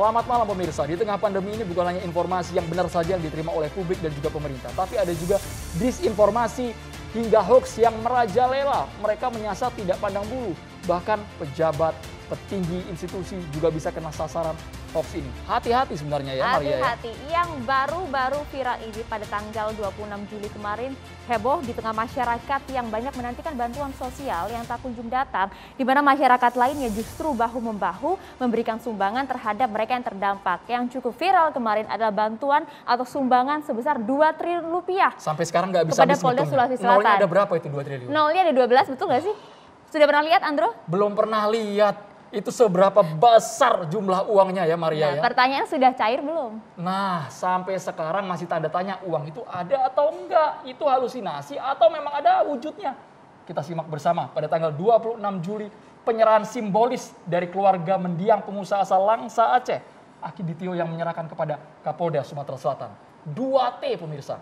Selamat malam pemirsa. Di tengah pandemi ini bukan hanya informasi yang benar saja yang diterima oleh publik dan juga pemerintah, tapi ada juga disinformasi hingga hoax yang merajalela. Mereka menyasar tidak pandang bulu. Bahkan pejabat, petinggi institusi juga bisa kena sasaran hoax ini. Hati-hati sebenarnya ya Maria. Hati-hati. Yang baru-baru viral ini pada tanggal 26 Juli kemarin heboh di tengah masyarakat yang banyak menantikan bantuan sosial yang tak kunjung datang, di mana masyarakat lainnya justru bahu-membahu memberikan sumbangan terhadap mereka yang terdampak. Yang cukup viral kemarin adalah bantuan atau sumbangan sebesar 2 triliun rupiah. Sampai sekarang nggak bisa kepada Polda Sulawesi Selatan. Nolnya ada berapa itu 2 triliun? Nolnya ada 12, betul nggak sih? Sudah pernah lihat, Andro? Belum pernah lihat. Itu seberapa besar jumlah uangnya ya Maria ya? Pertanyaan sudah cair belum? Nah, sampai sekarang masih tanda tanya uang itu ada atau enggak? Itu halusinasi atau memang ada wujudnya? Kita simak bersama pada tanggal 26 Juli penyerahan simbolis dari keluarga mendiang pengusaha asal Langsa Aceh, Aki Ditio yang menyerahkan kepada Kapolda Sumatera Selatan. 2T pemirsa.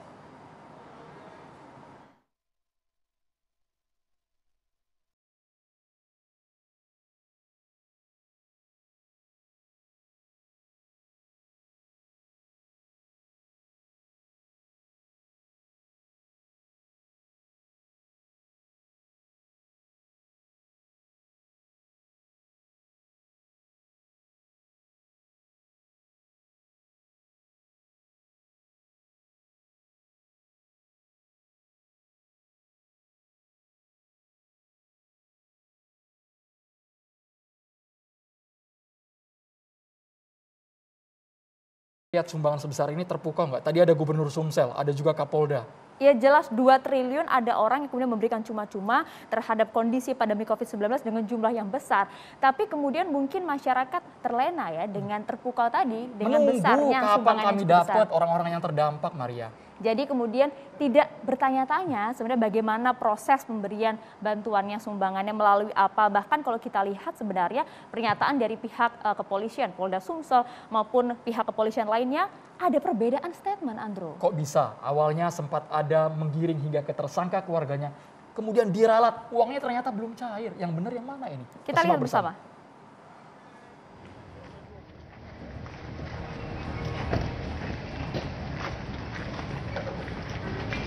Lihat sumbangan sebesar ini terpukau nggak? Tadi ada Gubernur Sumsel, ada juga Kapolda. Ya jelas 2 triliun ada orang yang kemudian memberikan cuma-cuma terhadap kondisi pandemi COVID-19 dengan jumlah yang besar. Tapi kemudian mungkin masyarakat terlena ya dengan terpukau tadi, dengan besarnya sumbangan kapan kami dapat orang-orang yang terdampak, Maria. Jadi kemudian tidak bertanya-tanya sebenarnya bagaimana proses pemberian bantuannya, sumbangannya melalui apa. Bahkan kalau kita lihat sebenarnya pernyataan dari pihak kepolisian, Polda Sumsel maupun pihak kepolisian lainnya ada perbedaan statement, Andro. Kok bisa? Awalnya sempat ada menggiring hingga ke tersangka keluarganya. Kemudian diralat, uangnya ternyata belum cair. Yang benar yang mana ini? Kita lihat bersama.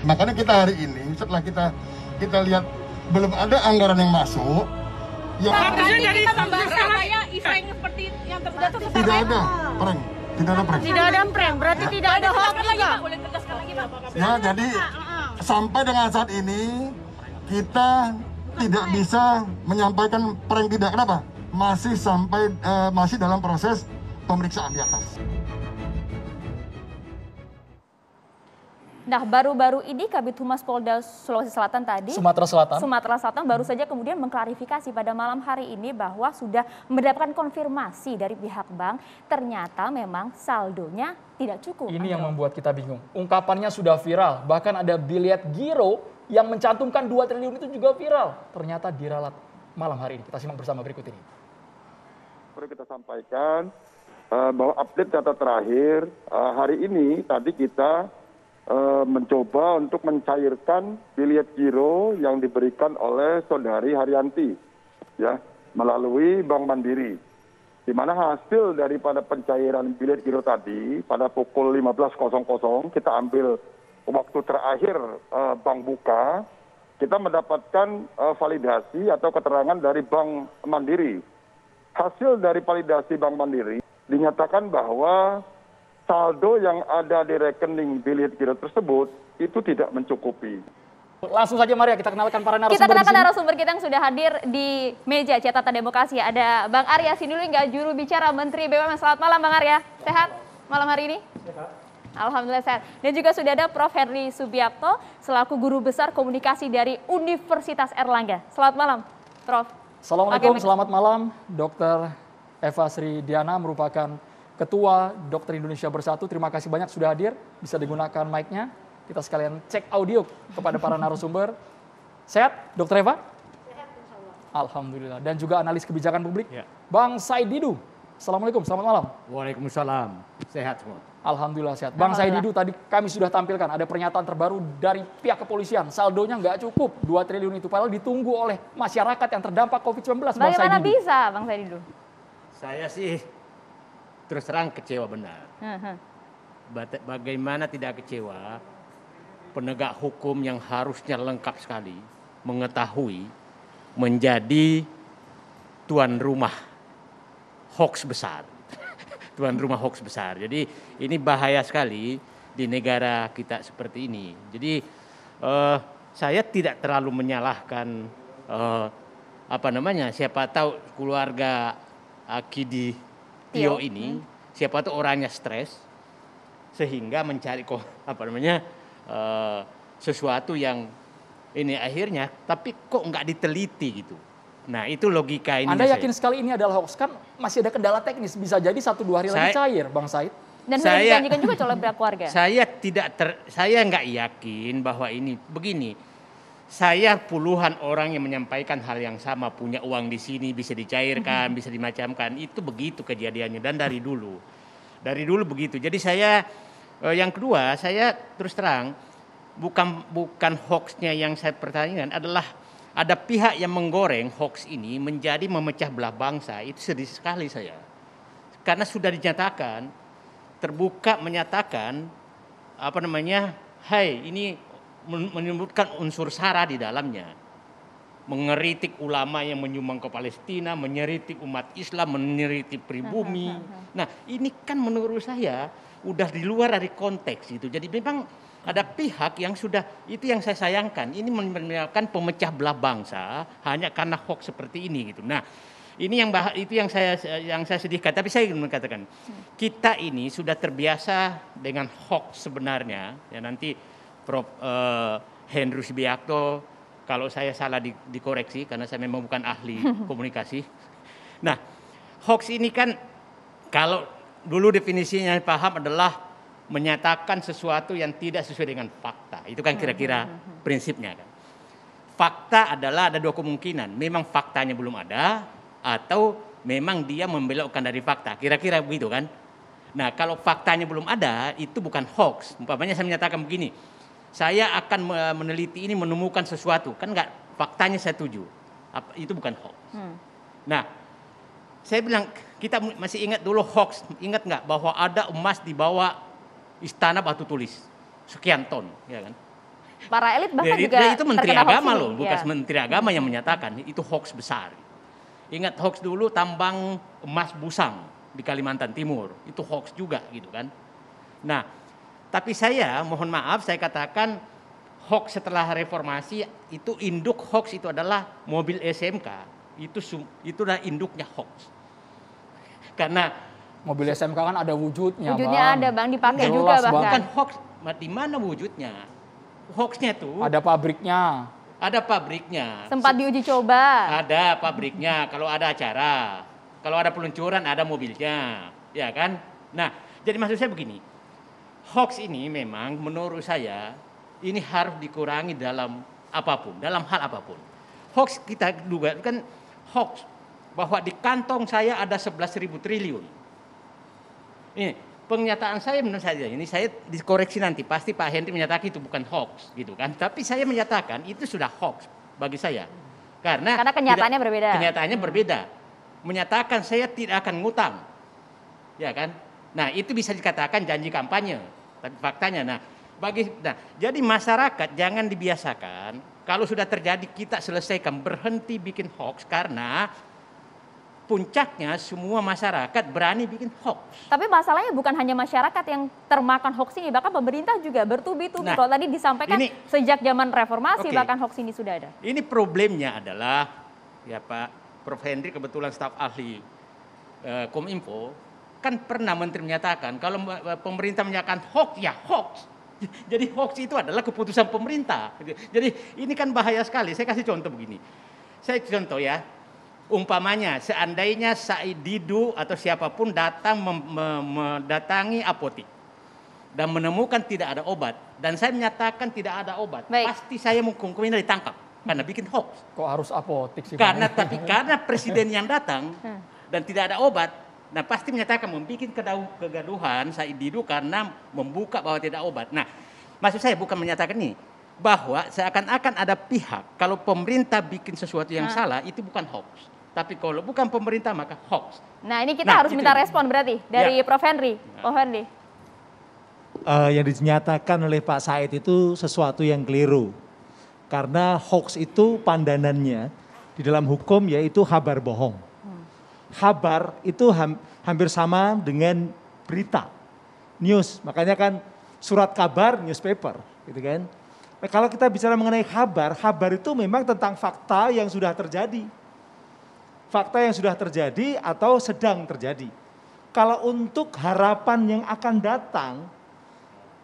Makanya kita hari ini setelah kita lihat belum ada anggaran yang masuk. Ya, dari Surabaya event seperti yang terjadi tidak ada prank, tidak ada prank. Tidak ada prank, berarti tidak ada hoax juga. Boleh tegaskan lagi Pak. Ya, jadi sampai dengan saat ini kita tidak bisa menyampaikan prank tidak. Kenapa? Masih dalam proses pemeriksaan di atas. Nah, baru-baru ini Kabid Humas Polda Sulawesi Selatan tadi, Sumatera Selatan baru saja kemudian mengklarifikasi pada malam hari ini bahwa sudah mendapatkan konfirmasi dari pihak bank, ternyata memang saldonya tidak cukup. Ini yang membuat kita bingung. Ungkapannya sudah viral, bahkan ada bilet giro yang mencantumkan 2 triliun itu juga viral. Ternyata diralat malam hari ini. Kita simak bersama berikut ini. Perlu kita sampaikan bahwa update data terakhir hari ini tadi kita mencoba untuk mencairkan bilet giro yang diberikan oleh saudari Haryanti ya melalui Bank Mandiri, di mana hasil daripada pencairan bilet giro tadi pada pukul 15.00 kita ambil waktu terakhir bank buka, kita mendapatkan validasi atau keterangan dari Bank Mandiri. Hasil dari validasi Bank Mandiri dinyatakan bahwa saldo yang ada di rekening bilet giro tersebut itu tidak mencukupi. Langsung saja Maria, kita kenalkan para narasumber. Kita kenalkan narasumber kita yang sudah hadir di meja catatan demokrasi. Ada Bang Arya Sinulinga, juru bicara Menteri BUMN. Selamat malam Bang Arya, sehat malam hari ini? Sehat. Alhamdulillah sehat. Dan juga sudah ada Prof. Herli Subiakto, selaku Guru Besar Komunikasi dari Universitas Erlangga. Selamat malam, Prof. Assalamualaikum, selamat malam. Dr. Eva Sri Diana merupakan Ketua Dokter Indonesia Bersatu. Terima kasih banyak sudah hadir. Bisa digunakan mic-nya. Kita sekalian cek audio kepada para narasumber. Sehat, Dr. Eva? Sehat, insya Allah. Alhamdulillah. Dan juga analis kebijakan publik, ya. Bang Said Didu. Assalamualaikum, selamat malam. Waalaikumsalam. Sehat semua. Alhamdulillah sehat. Bang Said Didu, tadi kami sudah tampilkan ada pernyataan terbaru dari pihak kepolisian. Saldonya nggak cukup 2 triliun itu. Padahal ditunggu oleh masyarakat yang terdampak COVID-19. Bagaimana bisa, Bang Said Didu? Saya sih terus terang kecewa benar. Bagaimana tidak kecewa penegak hukum yang harusnya lengkap sekali mengetahui menjadi tuan rumah hoax besar. Tuan rumah hoax besar. Jadi ini bahaya sekali di negara kita seperti ini. Jadi saya tidak terlalu menyalahkan siapa tahu keluarga Akidi Tio ini, siapa tahu orangnya stres sehingga mencari sesuatu yang ini akhirnya, tapi kok nggak diteliti gitu. Nah itu logika ini. Anda yakin sekali ini adalah hoax? Kan masih ada kendala teknis, bisa jadi 1-2 hari lagi cair, Bang Said. Dan sudah dijanjikan juga oleh pihak keluarga. Saya nggak yakin bahwa ini begini. Saya puluhan orang yang menyampaikan hal yang sama, punya uang di sini bisa dicairkan, bisa dimacamkan. Itu begitu kejadiannya dan dari dulu begitu. Jadi saya yang kedua, saya terus terang bukan hoaxnya yang saya pertanyakan adalah ada pihak yang menggoreng hoax ini menjadi memecah belah bangsa. Itu sedih sekali saya. Karena sudah dinyatakan, terbuka menyatakan, ini menyebutkan unsur SARA di dalamnya. Mengeritik ulama yang menyumbang ke Palestina, menyeritik umat Islam, menyeritik pribumi. Nah ini kan menurut saya udah di luar dari konteks itu. Jadi memang ada pihak yang sudah, itu yang saya sayangkan, ini menyebabkan pemecah belah bangsa hanya karena hoax seperti ini gitu. Nah, ini yang saya sedihkan. Tapi saya ingin mengatakan, kita ini sudah terbiasa dengan hoax sebenarnya. Ya nanti Prof Hendru Subiakto, kalau saya salah dikoreksi karena saya memang bukan ahli komunikasi. Nah, hoax ini kan kalau dulu definisinya paham adalah menyatakan sesuatu yang tidak sesuai dengan fakta. Itu kan kira-kira prinsipnya kan. Fakta adalah ada dua kemungkinan. Memang faktanya belum ada atau memang dia membelokkan dari fakta. Kira-kira begitu kan. Nah kalau faktanya belum ada itu bukan hoax. Umpamanya saya menyatakan begini. Saya akan meneliti ini menemukan sesuatu. Kan enggak, faktanya saya setuju. Itu bukan hoax. Nah saya bilang kita masih ingat dulu hoax. Ingat nggak bahwa ada emas dibawa Istana Batu Tulis sekian ton, ya kan? Para elit bahkan juga itu menteri agama loh, bukan menteri agama yang menyatakan itu hoax besar. Ingat hoax dulu tambang emas Busang di Kalimantan Timur, itu hoax juga gitu kan. Nah, tapi saya mohon maaf saya katakan hoax setelah reformasi itu induk hoax itu adalah mobil SMK, itulah induknya hoax. Karena mobil SMK kan ada wujudnya, Wujudnya Bang. ada, Bang, dipakai Jelas, juga bahkan. Bukan hoax, di mana wujudnya? Hoaxnya tuh ada pabriknya. Ada pabriknya. Sempat diuji coba. Ada pabriknya, kalau ada acara. Kalau ada peluncuran ada mobilnya, ya kan? Nah, jadi maksud saya begini. Hoax ini memang menurut saya ini harus dikurangi dalam apapun, dalam hal apapun. Hoax kita duga kan hoax bahwa di kantong saya ada 11.000 triliun. Ini pernyataan saya menurut saya ini saya dikoreksi nanti pasti Pak Henry menyatakan itu bukan hoax gitu kan, tapi saya menyatakan itu sudah hoax bagi saya karena kenyataannya berbeda. Kenyataannya berbeda. Menyatakan saya tidak akan ngutang, ya kan? Nah itu bisa dikatakan janji kampanye, tapi faktanya jadi masyarakat jangan dibiasakan kalau sudah terjadi kita selesaikan, berhenti bikin hoax karena puncaknya semua masyarakat berani bikin hoax. Tapi masalahnya bukan hanya masyarakat yang termakan hoax ini, bahkan pemerintah juga bertubi-tubi. Kalau tadi disampaikan sejak zaman reformasi bahkan hoax ini sudah ada. Ini problemnya adalah, ya Pak Prof Henry kebetulan staf ahli Kominfo, kan pernah menteri menyatakan kalau pemerintah menyatakan hoax, ya hoax. Jadi hoax itu adalah keputusan pemerintah. Jadi ini kan bahaya sekali. Saya kasih contoh begini. Saya contoh ya. Umpamanya seandainya Said Didu atau siapapun datang mendatangi apotik dan menemukan tidak ada obat dan saya menyatakan tidak ada obat, pasti saya mungkin ditangkap karena bikin hoax. Kok harus apotik sih? Karena presiden yang datang dan tidak ada obat, nah pasti menyatakan membuat kegaduhan Said Didu karena membuka bahwa tidak obat. Nah, maksud saya bukan menyatakan ini bahwa seakan-akan ada pihak kalau pemerintah bikin sesuatu yang salah itu bukan hoax. Tapi kalau bukan pemerintah maka hoax. Nah ini kita Nah, harus itu minta dia. respon berarti dari Ya. Prof. Henry. Prof. Henry. Yang dinyatakan oleh Pak Said itu sesuatu yang keliru. Karena hoax itu pandanannya di dalam hukum yaitu kabar bohong. Kabar itu hampir sama dengan berita, news. Makanya kan surat kabar, newspaper, gitu kan. Nah, kalau kita bicara mengenai kabar, kabar itu memang tentang fakta yang sudah terjadi. Fakta yang sudah terjadi atau sedang terjadi. Kalau untuk harapan yang akan datang,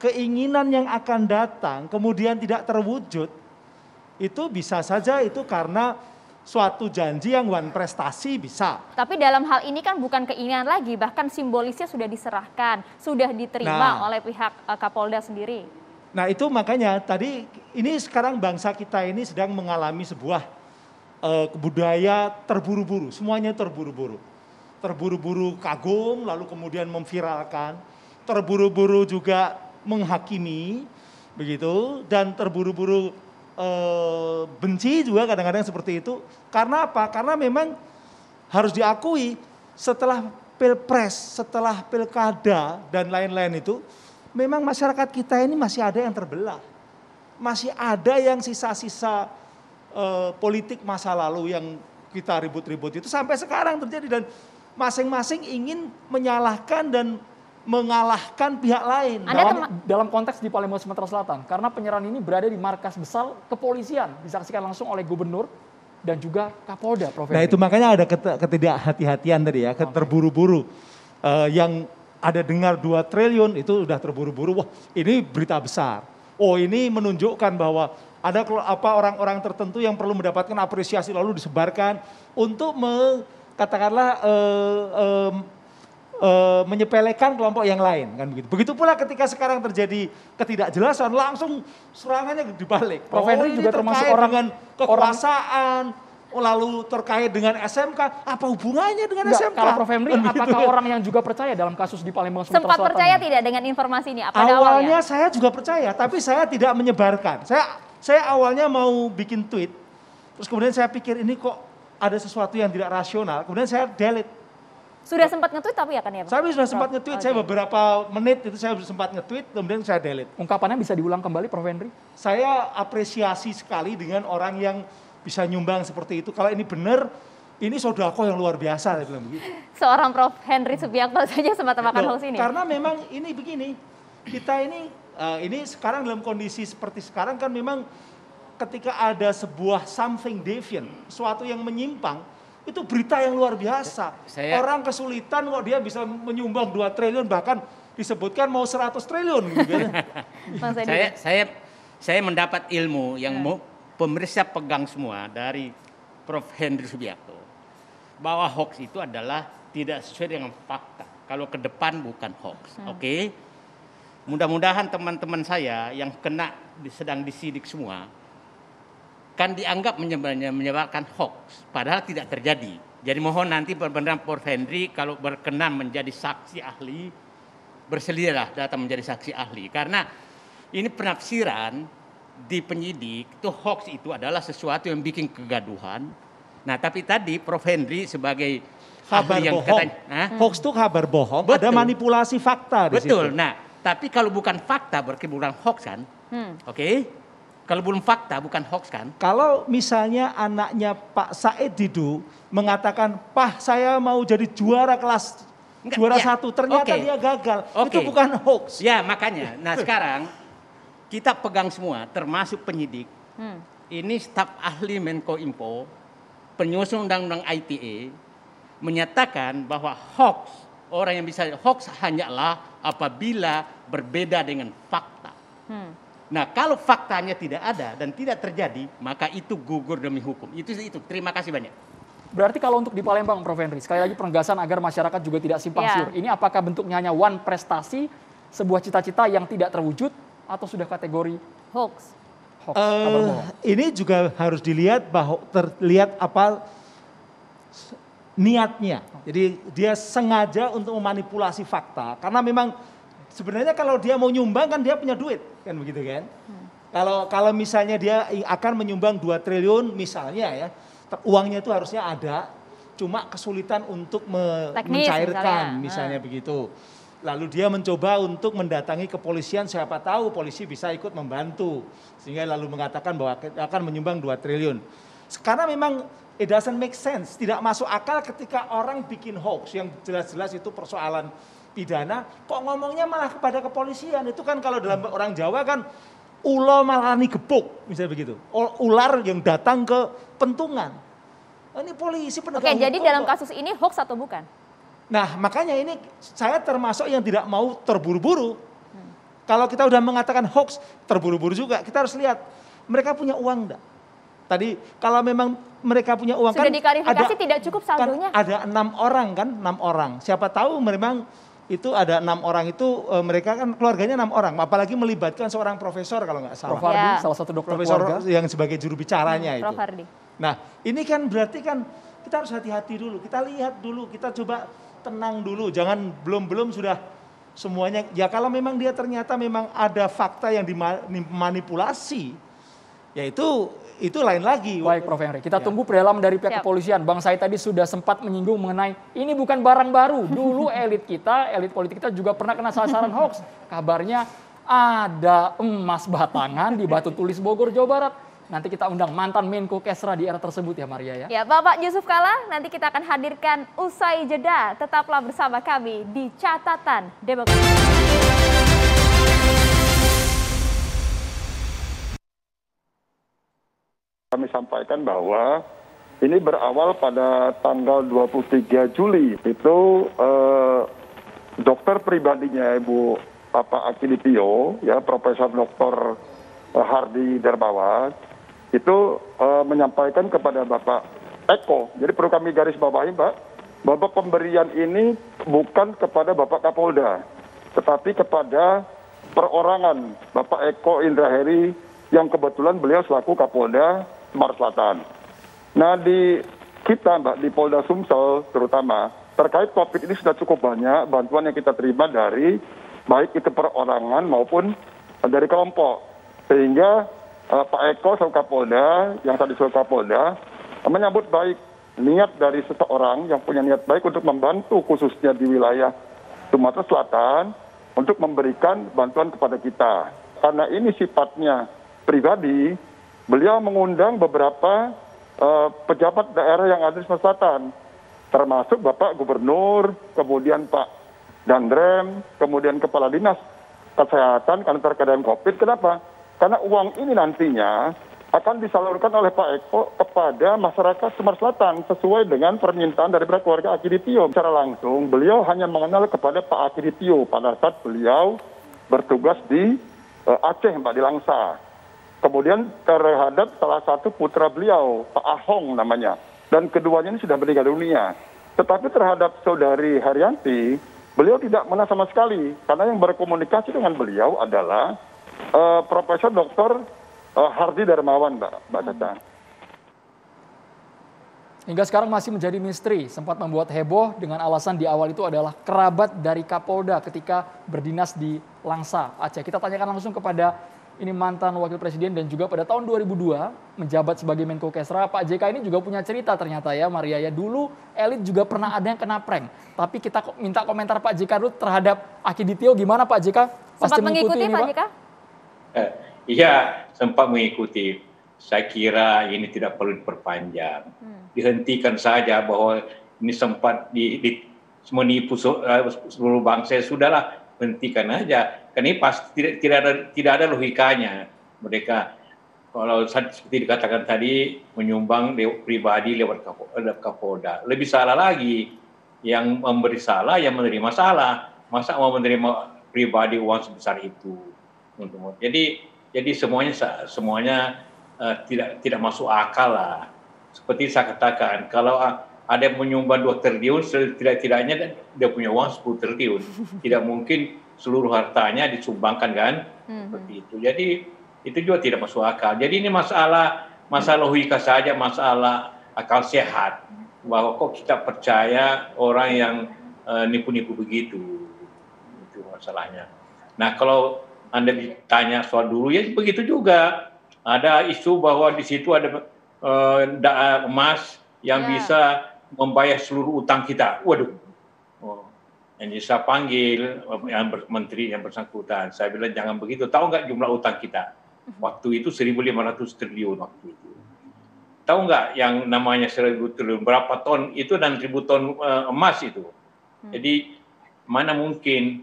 keinginan yang akan datang, kemudian tidak terwujud, itu bisa saja itu karena suatu janji yang wan prestasi bisa. Tapi dalam hal ini kan bukan keinginan lagi, bahkan simbolisnya sudah diserahkan, sudah diterima oleh pihak Kapolda sendiri. Nah itu makanya tadi ini sekarang bangsa kita ini sedang mengalami sebuah budaya terburu-buru, semuanya terburu-buru. Terburu-buru kagum, lalu kemudian memviralkan, terburu-buru juga menghakimi, begitu, dan terburu-buru benci juga kadang-kadang seperti itu. Karena apa? Karena memang harus diakui setelah pilpres, setelah pilkada dan lain-lain itu, memang masyarakat kita ini masih ada yang terbelah. Masih ada yang sisa-sisa politik masa lalu yang kita ribut-ribut itu sampai sekarang terjadi. Dan masing-masing ingin menyalahkan dan mengalahkan pihak lain. Dalam konteks di Palembang, Sumatera Selatan, karena penyerahan ini berada di markas besar kepolisian, disaksikan langsung oleh gubernur dan juga Kapolda, Prof. Nah itu makanya ada ketidakhati-hatian tadi ya, terburu-buru. Yang ada dengar 2 triliun itu udah terburu-buru, wah ini berita besar. Oh ini menunjukkan bahwa ada orang-orang tertentu yang perlu mendapatkan apresiasi lalu disebarkan untuk katakanlah menyepelekan kelompok yang lain kan begitu. Begitu pula ketika sekarang terjadi ketidakjelasan langsung serangannya dibalik. Prof. Henry juga termasuk orang dengan kekuasaan, lalu terkait dengan SMK, apa hubungannya dengan SMK? Kalau Prof. Henry, kan apakah begitu, orang yang juga percaya dalam kasus di Palembang, Sumatera Sempat Selatan? percaya tidak dengan informasi ini? Pada awalnya saya juga percaya, tapi saya tidak menyebarkan. Saya awalnya mau bikin tweet, terus kemudian saya pikir ini kok ada sesuatu yang tidak rasional, kemudian saya delete. Sudah sempat nge-tweet tapi ya kan ya Pak? Saya sudah sempat nge-tweet, saya beberapa menit itu saya sempat nge-tweet, kemudian saya delete. Ungkapannya bisa diulang kembali, Prof. Henry? Saya apresiasi sekali dengan orang yang bisa nyumbang seperti itu. Kalau ini benar, ini sodako yang luar biasa, saya bilang begitu. Seorang Prof. Henry Subiakto saja sempat makan hoax ini. Karena memang ini begini, kita ini sekarang dalam kondisi seperti sekarang kan memang ketika ada sebuah something deviant, sesuatu yang menyimpang, itu berita yang luar biasa. Orang kesulitan kok dia bisa menyumbang 2 triliun, bahkan disebutkan mau 100 triliun. Gitu. Saya mendapat ilmu yang pemirsa pegang semua dari Prof. Henry Subiakto. Bahwa hoax itu adalah tidak sesuai dengan fakta. Kalau ke depan bukan hoax. Oke? Mudah-mudahan teman-teman saya yang sedang disidik semua, kan dianggap menyebabkan hoax, padahal tidak terjadi. Jadi mohon nanti benar Prof. Henry kalau berkenan menjadi saksi ahli, bersedialah datang menjadi saksi ahli. Karena ini penafsiran di penyidik, itu hoax itu adalah sesuatu yang bikin kegaduhan. Nah tapi tadi Prof. Henry sebagai kabar ahli yang bohong. katanya, Hoax itu kabar bohong, betul, ada manipulasi fakta di situ. Betul, nah tapi kalau bukan fakta berarti bukan hoax kan? Oke? Kalau belum fakta bukan hoax kan? Kalau misalnya anaknya Pak Said Didu mengatakan, "Pak, saya mau jadi juara kelas juara 1," ternyata dia gagal. Itu bukan hoax. Ya, makanya. Nah, sekarang kita pegang semua termasuk penyidik. Ini staf ahli Menkominfo, penyusun undang-undang ITE menyatakan bahwa hoax, orang yang bisa hoax hanyalah apabila berbeda dengan fakta. Nah, kalau faktanya tidak ada dan tidak terjadi, maka itu gugur demi hukum. Itu. Terima kasih banyak. Berarti kalau untuk di Palembang, Prof. Henry, sekali lagi penegasan agar masyarakat juga tidak simpang siur. Ini apakah bentuknya hanya one prestasi, sebuah cita-cita yang tidak terwujud, atau sudah kategori hoax? Ini juga harus dilihat terlihat apa niatnya. Jadi dia sengaja untuk memanipulasi fakta, karena memang sebenarnya kalau dia mau nyumbang kan dia punya duit, kan begitu kan? Kalau misalnya dia akan menyumbang 2 triliun misalnya ya, uangnya itu harusnya ada, cuma kesulitan untuk Teknis, mencairkan, misalnya. misalnya begitu. Lalu dia mencoba untuk mendatangi kepolisian, siapa tahu polisi bisa ikut membantu. Sehingga lalu mengatakan bahwa akan menyumbang 2 triliun. Karena memang it doesn't make sense, tidak masuk akal ketika orang bikin hoax yang jelas-jelas itu persoalan pidana, kok ngomongnya malah kepada kepolisian. Itu kan kalau dalam orang Jawa kan, ulo malani gebuk, misalnya begitu. Ular yang datang ke pentungan. Ini polisi penegak hukum. Oke, jadi dalam kasus ini hoax atau bukan? Nah, makanya ini saya termasuk yang tidak mau terburu-buru. Kalau kita udah mengatakan hoax, terburu-buru juga. Kita harus lihat mereka punya uang enggak. Tadi kalau memang mereka punya uang sudah kan diklarifikasi ada, tidak cukup saldonya. Kan ada 6 orang kan, 6 orang. Siapa tahu memang itu ada 6 orang itu mereka kan keluarganya 6 orang. Apalagi melibatkan seorang profesor kalau nggak salah. Prof. Hardi, Ya. salah satu dokter Profesor keluarga. yang sebagai juru bicaranya itu. Prof. Hardi. Nah, ini kan berarti kan kita harus hati-hati dulu. Kita lihat dulu, kita coba tenang dulu. Jangan belum sudah semuanya. Ya kalau memang dia ternyata memang ada fakta yang dimanipulasi, ya itu lain lagi. Baik Prof. Henry, kita Ya. tunggu predalam dari pihak Siap. kepolisian. Bang Said tadi sudah sempat menyinggung mengenai ini bukan barang baru. Dulu elit politik kita juga pernah kena sasaran hoax. Kabarnya ada emas batangan di Batu Tulis Bogor, Jawa Barat. Nanti kita undang mantan Menko Kesra di era tersebut ya Maria ya. Ya, Bapak Yusuf Kala, nanti kita akan hadirkan usai jeda. Tetaplah bersama kami di Catatan Demokrasi. Kami sampaikan bahwa ini berawal pada tanggal 23 Juli. Itu dokter pribadinya Ibu Bapak Akiditio, ya Profesor Dr. Hardi Darmawan, itu menyampaikan kepada Bapak Eko. Jadi perlu kami garis bawahi, Pak, bahwa pemberian ini bukan kepada Bapak Kapolda, tetapi kepada perorangan Bapak Eko Indra Heri yang kebetulan beliau selaku Kapolda Sumatera Selatan. Nah di kita, Mbak, di Polda Sumsel terutama, terkait COVID ini sudah cukup banyak bantuan yang kita terima dari baik itu perorangan maupun dari kelompok. Sehingga Pak Eko selaku Kapolda, yang tadi selaku Kapolda, menyambut baik niat dari seseorang yang punya niat baik untuk membantu khususnya di wilayah Sumatera Selatan untuk memberikan bantuan kepada kita. Karena ini sifatnya pribadi, beliau mengundang beberapa pejabat daerah yang ada di Sumatera Selatan, termasuk Bapak Gubernur, kemudian Pak Dandrem, kemudian Kepala Dinas Kesehatan karena terkait dengan COVID. Kenapa? Karena uang ini nantinya akan disalurkan oleh Pak Eko kepada masyarakat Sumatera Selatan sesuai dengan permintaan dari keluarga Akiditio. Secara langsung, beliau hanya mengenal kepada Pak Akiditio pada saat beliau bertugas di Aceh, Mbak, di Langsa. Kemudian terhadap salah satu putra beliau, Pak Ahong namanya. Dan keduanya ini sudah meninggal dunia. Tetapi terhadap saudari Haryanti, beliau tidak mengenal sama sekali. Karena yang berkomunikasi dengan beliau adalah Profesor Dr. Hardi Darmawan, Mbak Caca. Hingga sekarang masih menjadi misteri, sempat membuat heboh dengan alasan di awal itu adalah kerabat dari Kapolda ketika berdinas di Langsa, Aceh. Kita tanyakan langsung kepada ini mantan wakil presiden dan juga pada tahun 2002 menjabat sebagai Menko Kesra. Pak JK ini juga punya cerita ternyata ya Maria ya. Dulu elit juga pernah ada yang kena prank. Tapi kita minta komentar Pak JK dulu terhadap Akiditio. Gimana Pak JK? Sempat mengikuti ini, Pak JK? Iya, sempat mengikuti. Saya kira ini tidak perlu diperpanjang. Dihentikan saja bahwa ini sempat menipu seluruh bangsa. Sudahlah, hentikan aja. Karena ini pasti tidak ada logikanya. Mereka kalau seperti dikatakan tadi menyumbang pribadi lewat Kapolda. Lebih salah lagi, yang memberi salah, yang menerima salah. Masa mau menerima pribadi uang sebesar itu? Jadi semuanya tidak masuk akal lah. Seperti saya katakan, kalau ada yang menyumbang 2 triliun, tidak-tidaknya dia punya uang 10 triliun. Tidak mungkin seluruh hartanya disumbangkan kan? Seperti itu. Jadi itu juga tidak masuk akal. Jadi ini masalah logika saja, masalah akal sehat. Bahwa kok kita percaya orang yang nipu-nipu begitu. Itu masalahnya. Nah kalau Anda ditanya soal dulu ya begitu juga. Ada isu bahwa di situ ada emas yang bisa membayar seluruh utang kita. Waduh. Oh. Jadi saya panggil menteri yang bersangkutan. Saya bilang jangan begitu. Tahu nggak jumlah utang kita? Waktu itu 1.500 triliun waktu itu. Tahu nggak yang namanya 1.000 triliun? Berapa ton itu dan 1.000 ton emas itu. Jadi mana mungkin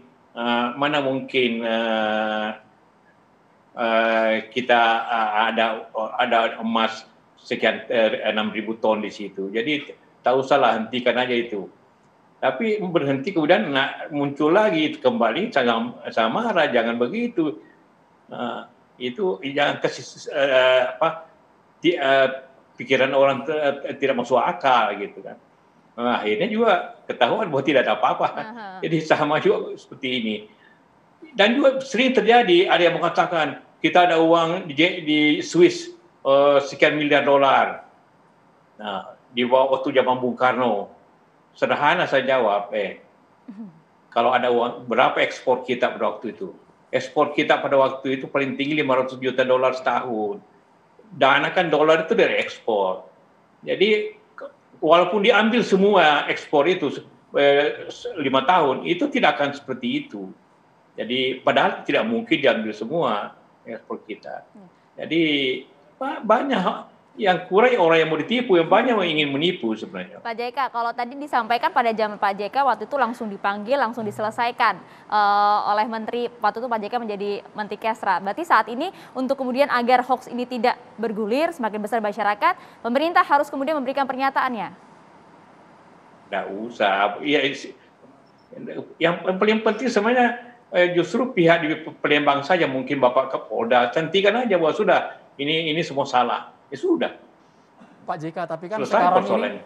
kita ada emas sekian 6.000 ton di situ. Jadi tak usahlah, hentikan aja itu. Tapi berhenti kemudian muncul lagi kembali, saya marah, jangan begitu. Itu jangan kasih pikiran orang tidak masuk akal gitu kan. Akhirnya juga ketahuan bahwa tidak ada apa-apa. Jadi sama juga seperti ini. Dan juga sering terjadi ada yang mengatakan kita ada uang di Swiss sekian miliar dolar. Nah, di waktu zaman Bung Karno. Sederhana saya jawab, kalau ada uang, berapa ekspor kita pada waktu itu? Ekspor kita pada waktu itu paling tinggi 500 juta dolar setahun. Dana kan dolar itu dari ekspor. Jadi walaupun diambil semua ekspor itu 5 tahun, itu tidak akan seperti itu. Jadi padahal tidak mungkin diambil semua ekspor kita. Jadi banyak yang kurang orang yang mau ditipu, yang banyak yang ingin menipu sebenarnya. Pak JK, kalau tadi disampaikan pada zaman Pak JK waktu itu langsung dipanggil, langsung diselesaikan oleh Menteri, waktu itu Pak JK menjadi Menteri Kesra. Berarti saat ini untuk kemudian agar hoax ini tidak bergulir semakin besar masyarakat, pemerintah harus kemudian memberikan pernyataannya. Tidak usah. Ya, yang paling penting sebenarnya justru pihak di Palembang saja, mungkin Bapak Kapolda, hentikan aja bahwa sudah ini semua salah. Ya sudah. Pak JK, tapi kan selesai sekarang persoalan ini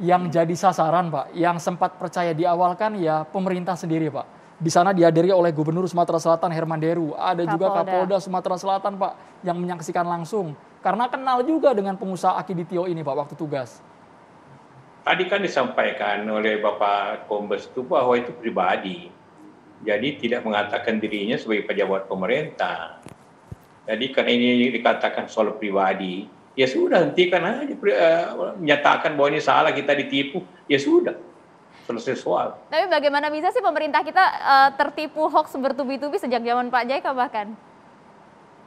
yang jadi sasaran, Pak, yang sempat percaya di awal kan ya pemerintah sendiri, Pak. Di sana dihadiri oleh Gubernur Sumatera Selatan Herman Deru, ada juga Kapolda Sumatera Selatan, Pak, yang menyaksikan langsung. Karena kenal juga dengan pengusaha Akiditio ini, Pak, waktu tugas. Tadi kan disampaikan oleh Bapak Kombes itu bahwa itu pribadi. Jadi tidak mengatakan dirinya sebagai pejabat pemerintah. Jadi karena ini dikatakan soal pribadi, ya sudah, hentikan aja, menyatakan bahwa ini salah, kita ditipu, ya sudah, selesai soal. Tapi bagaimana bisa sih pemerintah kita tertipu hoax bertubi-tubi sejak zaman Pak JK bahkan?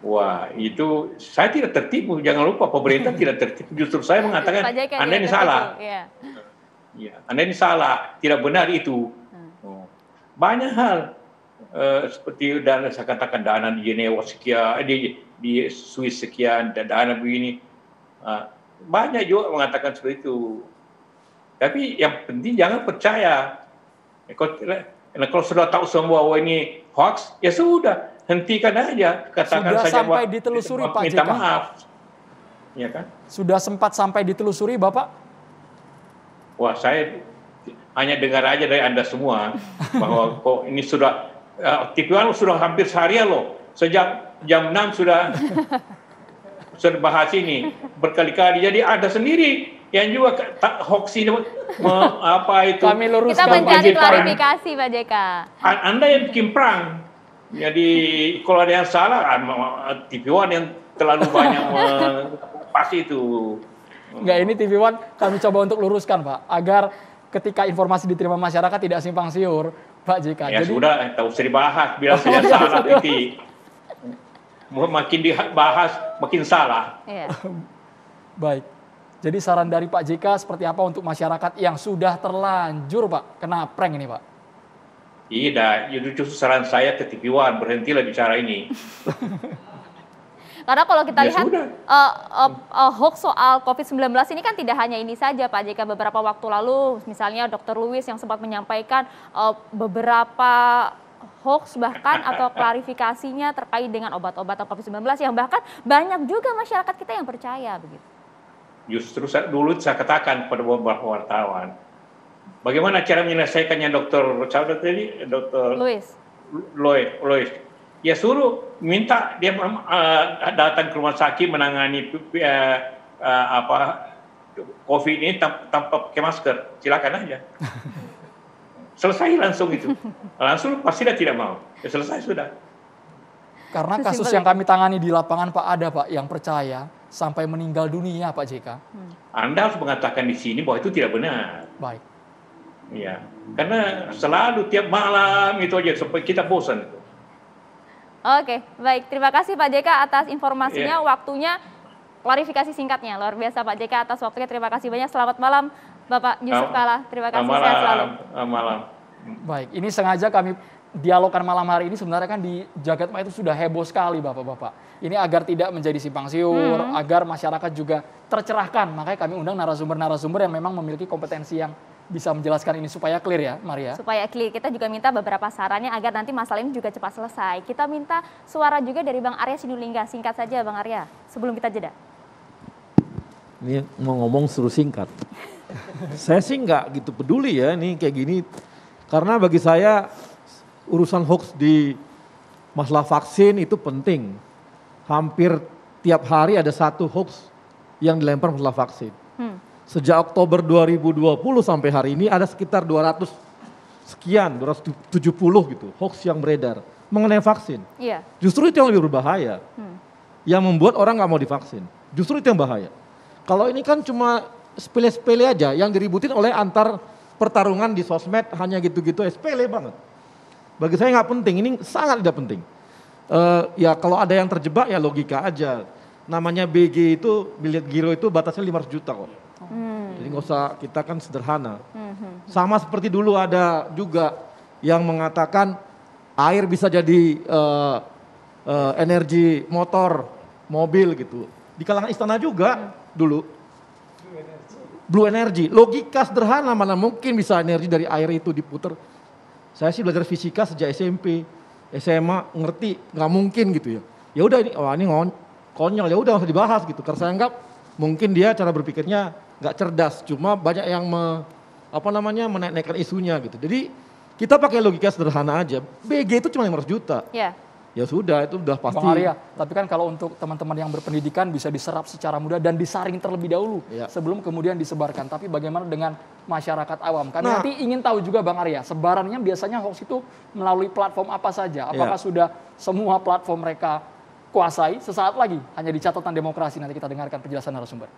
Wah, itu saya tidak tertipu, jangan lupa pemerintah tidak tertipu, justru saya mengatakan Anda ini salah. Ya, Anda ini salah, tidak benar itu. Banyak hal. Seperti dan saya katakan dana di Jenewa sekian, di Swiss sekian, dana begini, banyak juga mengatakan seperti itu. Tapi yang penting jangan percaya. Kalau sudah tahu semua bahwa ini hoax, ya sudah, hentikan aja. Katakan sudah saja sampai ditelusuri, Pak JK. Minta maaf, ya kan? Sudah sempat sampai ditelusuri, Bapak? Wah, saya hanya dengar aja dari Anda semua bahwa kok ini sudah TV-an sudah hampir seharian loh. Sejak jam 6 sudah bahas ini berkali-kali. Jadi ada sendiri yang juga hoax ini apa itu. Kami luruskan. Kita mencari klarifikasi, Pak JK. Anda yang bikin perang. Jadi kalau ada yang salah, TV-an yang terlalu banyak pasti itu. Enggak, ini TV One kami coba untuk luruskan, Pak, agar ketika informasi diterima masyarakat tidak simpang siur, Pak JK. Ya jadi, sudah, tak usah dibahas, biar saya salah titik. Makin dibahas, makin salah. Iya. Baik. Jadi saran dari Pak JK seperti apa untuk masyarakat yang sudah terlanjur, Pak, kena prank ini, Pak? Tidak, justru saran saya ke TV One, berhentilah bicara ini. Karena kalau kita lihat hoax soal COVID-19 ini kan tidak hanya ini saja, Pak JK. Beberapa waktu lalu misalnya Dr. Lewis yang sempat menyampaikan beberapa hoax bahkan atau klarifikasinya terkait dengan obat-obatan COVID-19 yang bahkan banyak juga masyarakat kita yang percaya begitu. Justru dulu saya katakan pada beberapa wartawan, bagaimana cara menyelesaikannya Dr. Lewis? Ya suruh minta dia datang ke rumah sakit menangani COVID ini tanpa pakai masker, silakan aja. Selesai langsung itu, langsung pasti dia tidak mau. Ya selesai sudah. Karena kasus yang kami tangani di lapangan, Pak, ada, Pak, yang percaya sampai meninggal dunia, Pak JK. Anda harus mengatakan di sini bahwa itu tidak benar. Baik. Ya, karena selalu tiap malam itu aja sampai kita bosan. Oke, baik. Terima kasih Pak JK atas informasinya, waktunya, klarifikasi singkatnya. Luar biasa Pak JK atas waktunya. Terima kasih banyak. Selamat malam Bapak Yusuf Kalla. Terima kasih, sehat selalu. Malam. Baik, ini sengaja kami dialogkan malam hari ini sebenarnya kan di Jagat Maya itu sudah heboh sekali Bapak-Bapak. Ini agar tidak menjadi simpang siur, agar masyarakat juga tercerahkan. Makanya kami undang narasumber-narasumber yang memang memiliki kompetensi yang bisa menjelaskan ini supaya clear ya, Maria. Supaya clear, kita juga minta beberapa sarannya agar nanti masalah ini juga cepat selesai. Kita minta suara juga dari Bang Arya Sinulinga. Singkat saja Bang Arya, sebelum kita jeda. Ini mau ngomong suruh singkat. Saya sih nggak gitu peduli ya ini kayak gini. Karena bagi saya urusan hoax di masalah vaksin itu penting. Hampir tiap hari ada satu hoax yang dilempar masalah vaksin. Sejak Oktober 2020 sampai hari ini ada sekitar 200 sekian, 270 gitu hoax yang beredar mengenai vaksin. Iya. Justru itu yang lebih berbahaya. Yang membuat orang nggak mau divaksin. Justru itu yang bahaya. Kalau ini kan cuma sepele-sepele aja yang diributin oleh antar pertarungan di sosmed hanya gitu-gitu sepele banget. Bagi saya nggak penting, ini sangat tidak penting. Ya kalau ada yang terjebak ya logika aja. Namanya BG itu, bilet giro itu batasnya 500 juta kok. Jadi nggak usah, kita kan sederhana. Sama seperti dulu ada juga yang mengatakan air bisa jadi energi motor, mobil gitu. Di kalangan istana juga dulu. Blue energy, logika sederhana mana mungkin bisa energi dari air itu diputer. Saya sih belajar fisika sejak SMP, SMA ngerti nggak mungkin gitu ya. Ya udah ini konyol ya udah nggak usah dibahas gitu. Karena saya anggap mungkin dia cara berpikirnya nggak cerdas, cuma banyak yang menaik-naikkan isunya gitu. Jadi kita pakai logika sederhana aja. BG itu cuma 500 juta. Ya. Ya sudah, itu udah pasti. Bang Arya, tapi kan kalau untuk teman-teman yang berpendidikan bisa diserap secara mudah dan disaring terlebih dahulu sebelum kemudian disebarkan. Tapi bagaimana dengan masyarakat awam? Kami nanti ingin tahu juga Bang Arya, sebarannya biasanya hoax itu melalui platform apa saja? Apakah sudah semua platform mereka kuasai? Sesaat lagi hanya di Catatan Demokrasi, nanti kita dengarkan penjelasan narasumber.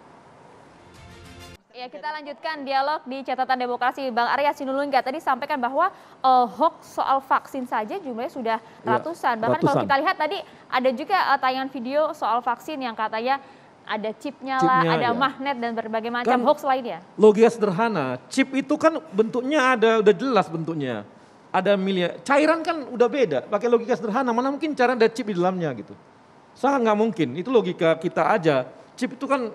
Ya, kita lanjutkan dialog di Catatan Demokrasi. Bang Arya Sinulinga tadi sampaikan bahwa hoax soal vaksin saja jumlahnya sudah ratusan. Bahkan kalau kita lihat tadi ada juga tayangan video soal vaksin yang katanya ada chipnya lah, ada magnet dan berbagai macam kan, hoax lainnya. Logika sederhana, chip itu kan bentuknya udah jelas bentuknya. Ada cairan kan udah beda, pakai logika sederhana, mana mungkin cairan ada chip di dalamnya gitu. Sangat nggak mungkin, itu logika kita aja. Chip itu kan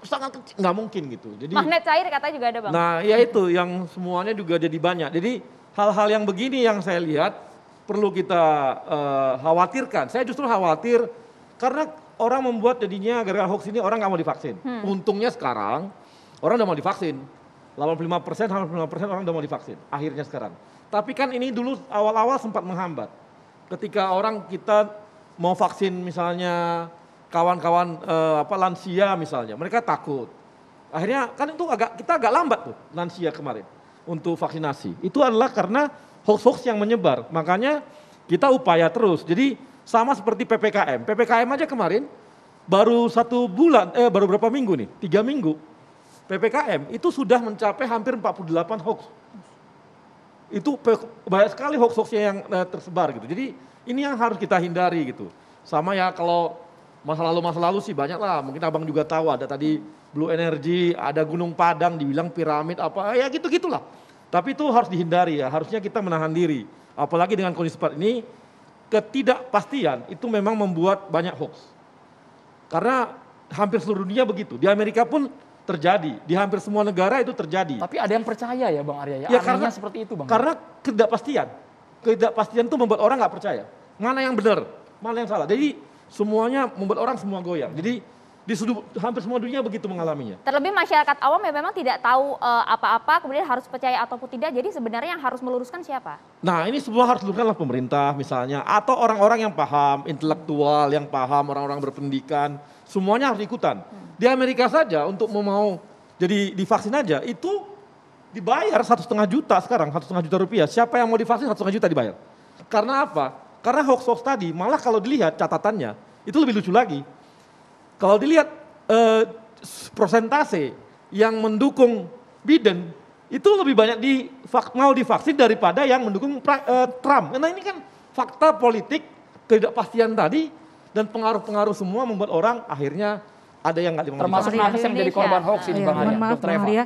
sangat kecil, nggak mungkin gitu. Jadi magnet cair katanya juga ada Bang. Nah ya itu yang semuanya juga jadi banyak. Jadi hal-hal yang begini yang saya lihat perlu kita khawatirkan. Saya justru khawatir karena orang membuat jadinya gara-gara hoax ini orang nggak mau divaksin. Untungnya sekarang orang udah mau divaksin. 85% orang udah mau divaksin. Akhirnya sekarang. Tapi kan ini dulu awal-awal sempat menghambat. Ketika orang kita mau vaksin misalnya kawan-kawan lansia misalnya, mereka takut. Akhirnya kan itu kita agak lambat tuh lansia kemarin untuk vaksinasi. Itu adalah karena hoax-hoax yang menyebar. Makanya kita upaya terus. Jadi sama seperti PPKM. PPKM aja kemarin baru 1 bulan, baru berapa minggu nih? 3 minggu. PPKM itu sudah mencapai hampir 48 hoax. Itu banyak sekali hoax-hoaxnya yang tersebar gitu. Jadi ini yang harus kita hindari gitu. Sama ya kalau masa lalu sih banyak lah, mungkin abang juga tahu ada tadi Blue Energy, ada Gunung Padang dibilang piramid apa, ya gitu-gitulah. Tapi itu harus dihindari ya, harusnya kita menahan diri. Apalagi dengan kondisi seperti ini, ketidakpastian itu memang membuat banyak hoax. Karena hampir seluruh dunia begitu, di Amerika pun terjadi, di hampir semua negara itu terjadi. Tapi ada yang percaya ya Bang Arya, ya karena seperti itu Bang. Karena ketidakpastian itu membuat orang nggak percaya. Mana yang benar, mana yang salah. Jadi semuanya membuat orang semua goyang. Jadi hampir semua dunia begitu mengalaminya. Terlebih masyarakat awam yang memang tidak tahu apa-apa, kemudian harus percaya ataupun tidak. Jadi sebenarnya yang harus meluruskan siapa? Nah ini semua harus diluruskanlah pemerintah misalnya. Atau orang-orang yang paham, intelektual yang paham, orang-orang berpendidikan. Semuanya harus ikutan. Di Amerika saja untuk mau jadi divaksin aja itu dibayar 1,5 juta sekarang, 1,5 juta rupiah. Siapa yang mau divaksin 1,5 juta dibayar. Karena apa? Karena hoax-hoax tadi, malah kalau dilihat catatannya, itu lebih lucu lagi. Kalau dilihat persentase yang mendukung Biden itu lebih banyak mau divaksin daripada yang mendukung Trump. Karena ini kan fakta politik, ketidakpastian tadi, dan pengaruh-pengaruh semua membuat orang akhirnya ada yang nggak dimiliki. Termasuk nakes yang menjadi korban hoax ini Bang Arya. Maaf Dr. Bang Eva. Arya,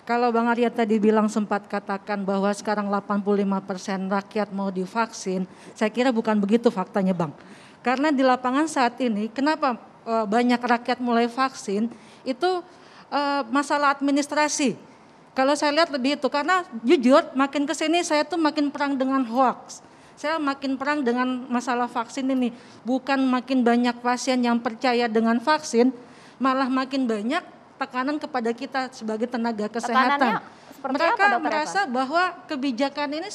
kalau Bang Arya tadi bilang sempat katakan bahwa sekarang 85% rakyat mau divaksin, saya kira bukan begitu faktanya Bang. Karena di lapangan saat ini, kenapa banyak rakyat mulai vaksin, itu masalah administrasi. Kalau saya lihat lebih itu, karena jujur makin kesini saya tuh makin perang dengan hoax. Saya makin perang dengan masalah vaksin ini. Bukan makin banyak pasien yang percaya dengan vaksin, malah makin banyak tekanan kepada kita sebagai tenaga kesehatan. Mereka merasa bahwa kebijakan ini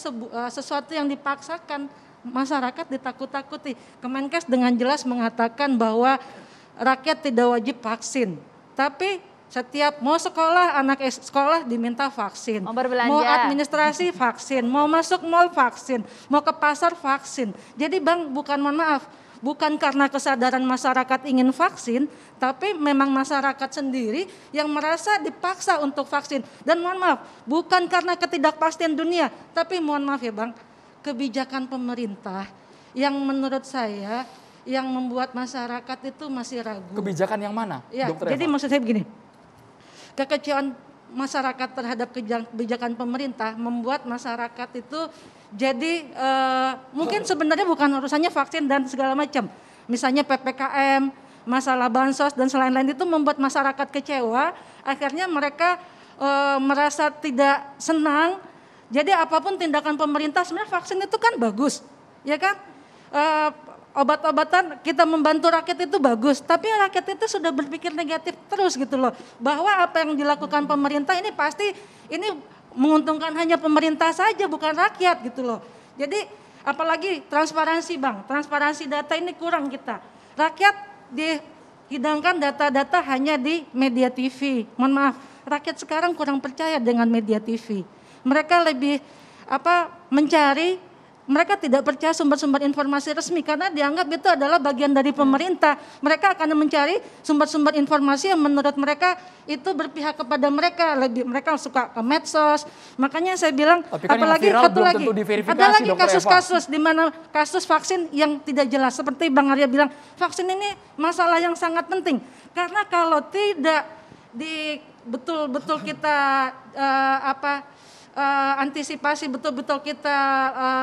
sesuatu yang dipaksakan, masyarakat ditakut-takuti. Kemenkes dengan jelas mengatakan bahwa rakyat tidak wajib vaksin. Tapi setiap mau sekolah, anak sekolah diminta vaksin. Mau administrasi vaksin, mau masuk mall vaksin, mau ke pasar vaksin. Jadi Bang, mohon maaf, bukan karena kesadaran masyarakat ingin vaksin, tapi memang masyarakat sendiri yang merasa dipaksa untuk vaksin. Dan mohon maaf, bukan karena ketidakpastian dunia, tapi mohon maaf ya Bang, kebijakan pemerintah yang menurut saya yang membuat masyarakat itu masih ragu. Kebijakan yang mana? Ya, Dr. jadi Eva? maksud saya begini. Kekecewaan masyarakat terhadap kebijakan pemerintah membuat masyarakat itu jadi mungkin sebenarnya bukan urusannya vaksin dan segala macam. Misalnya PPKM, masalah bansos dan selain-lain itu membuat masyarakat kecewa. Akhirnya mereka merasa tidak senang. Jadi apapun tindakan pemerintah, sebenarnya vaksin itu kan bagus, ya kan? Obat-obatan kita membantu rakyat itu bagus, tapi rakyat itu sudah berpikir negatif terus gitu loh. Bahwa apa yang dilakukan pemerintah ini pasti ini menguntungkan hanya pemerintah saja, bukan rakyat gitu loh. Jadi apalagi transparansi Bang, transparansi data ini kurang kita. Rakyat dihidangkan data-data hanya di media TV. Mohon maaf, rakyat sekarang kurang percaya dengan media TV. Mereka lebih mencari. Mereka tidak percaya sumber-sumber informasi resmi karena dianggap itu adalah bagian dari pemerintah. Mereka akan mencari sumber-sumber informasi yang menurut mereka itu berpihak kepada mereka. Mereka suka ke medsos. Makanya saya bilang, kan apalagi satu lagi, ada lagi Dr. kasus-kasus di mana kasus vaksin yang tidak jelas. Seperti Bang Arya bilang, vaksin ini masalah yang sangat penting. Karena kalau tidak betul-betul kita antisipasi betul-betul kita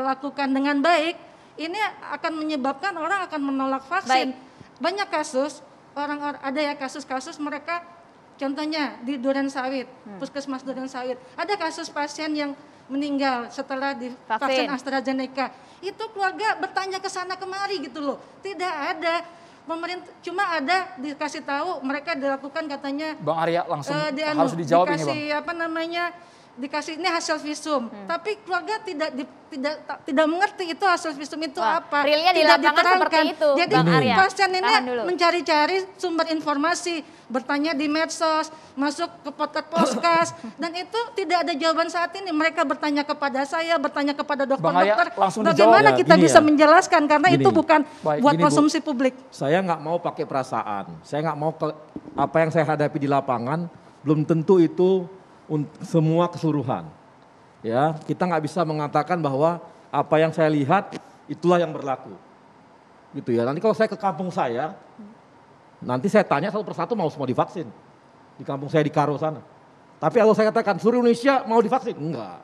lakukan dengan baik, ini akan menyebabkan orang akan menolak vaksin. Banyak kasus ada ya kasus-kasus mereka, contohnya di Durensawit, Puskesmas Durensawit, ada kasus pasien yang meninggal setelah divaksin AstraZeneca. Itu keluarga bertanya ke sana kemari gitu loh. Tidak ada pemerintah, cuma ada dikasih tahu mereka dilakukan katanya. Bang Arya langsung harus dijawab ini Bang. Dikasih ini hasil visum, tapi keluarga tidak mengerti itu hasil visum itu apa. Realnya di lapangan seperti itu. Jadi pasien ini mencari-cari sumber informasi, bertanya di medsos, masuk ke podcast, dan itu tidak ada jawaban saat ini. Mereka bertanya kepada saya, bertanya kepada dokter-dokter, bagaimana kita bisa menjelaskan karena itu bukan buat konsumsi publik. Saya nggak mau pakai perasaan, saya nggak mau apa yang saya hadapi di lapangan belum tentu itu semua keseluruhan. Ya, kita nggak bisa mengatakan bahwa apa yang saya lihat itulah yang berlaku. Gitu ya. Nanti kalau saya ke kampung saya, nanti saya tanya satu persatu mau semua divaksin. Di kampung saya di Karo sana. Tapi kalau saya katakan seluruh Indonesia mau divaksin, enggak.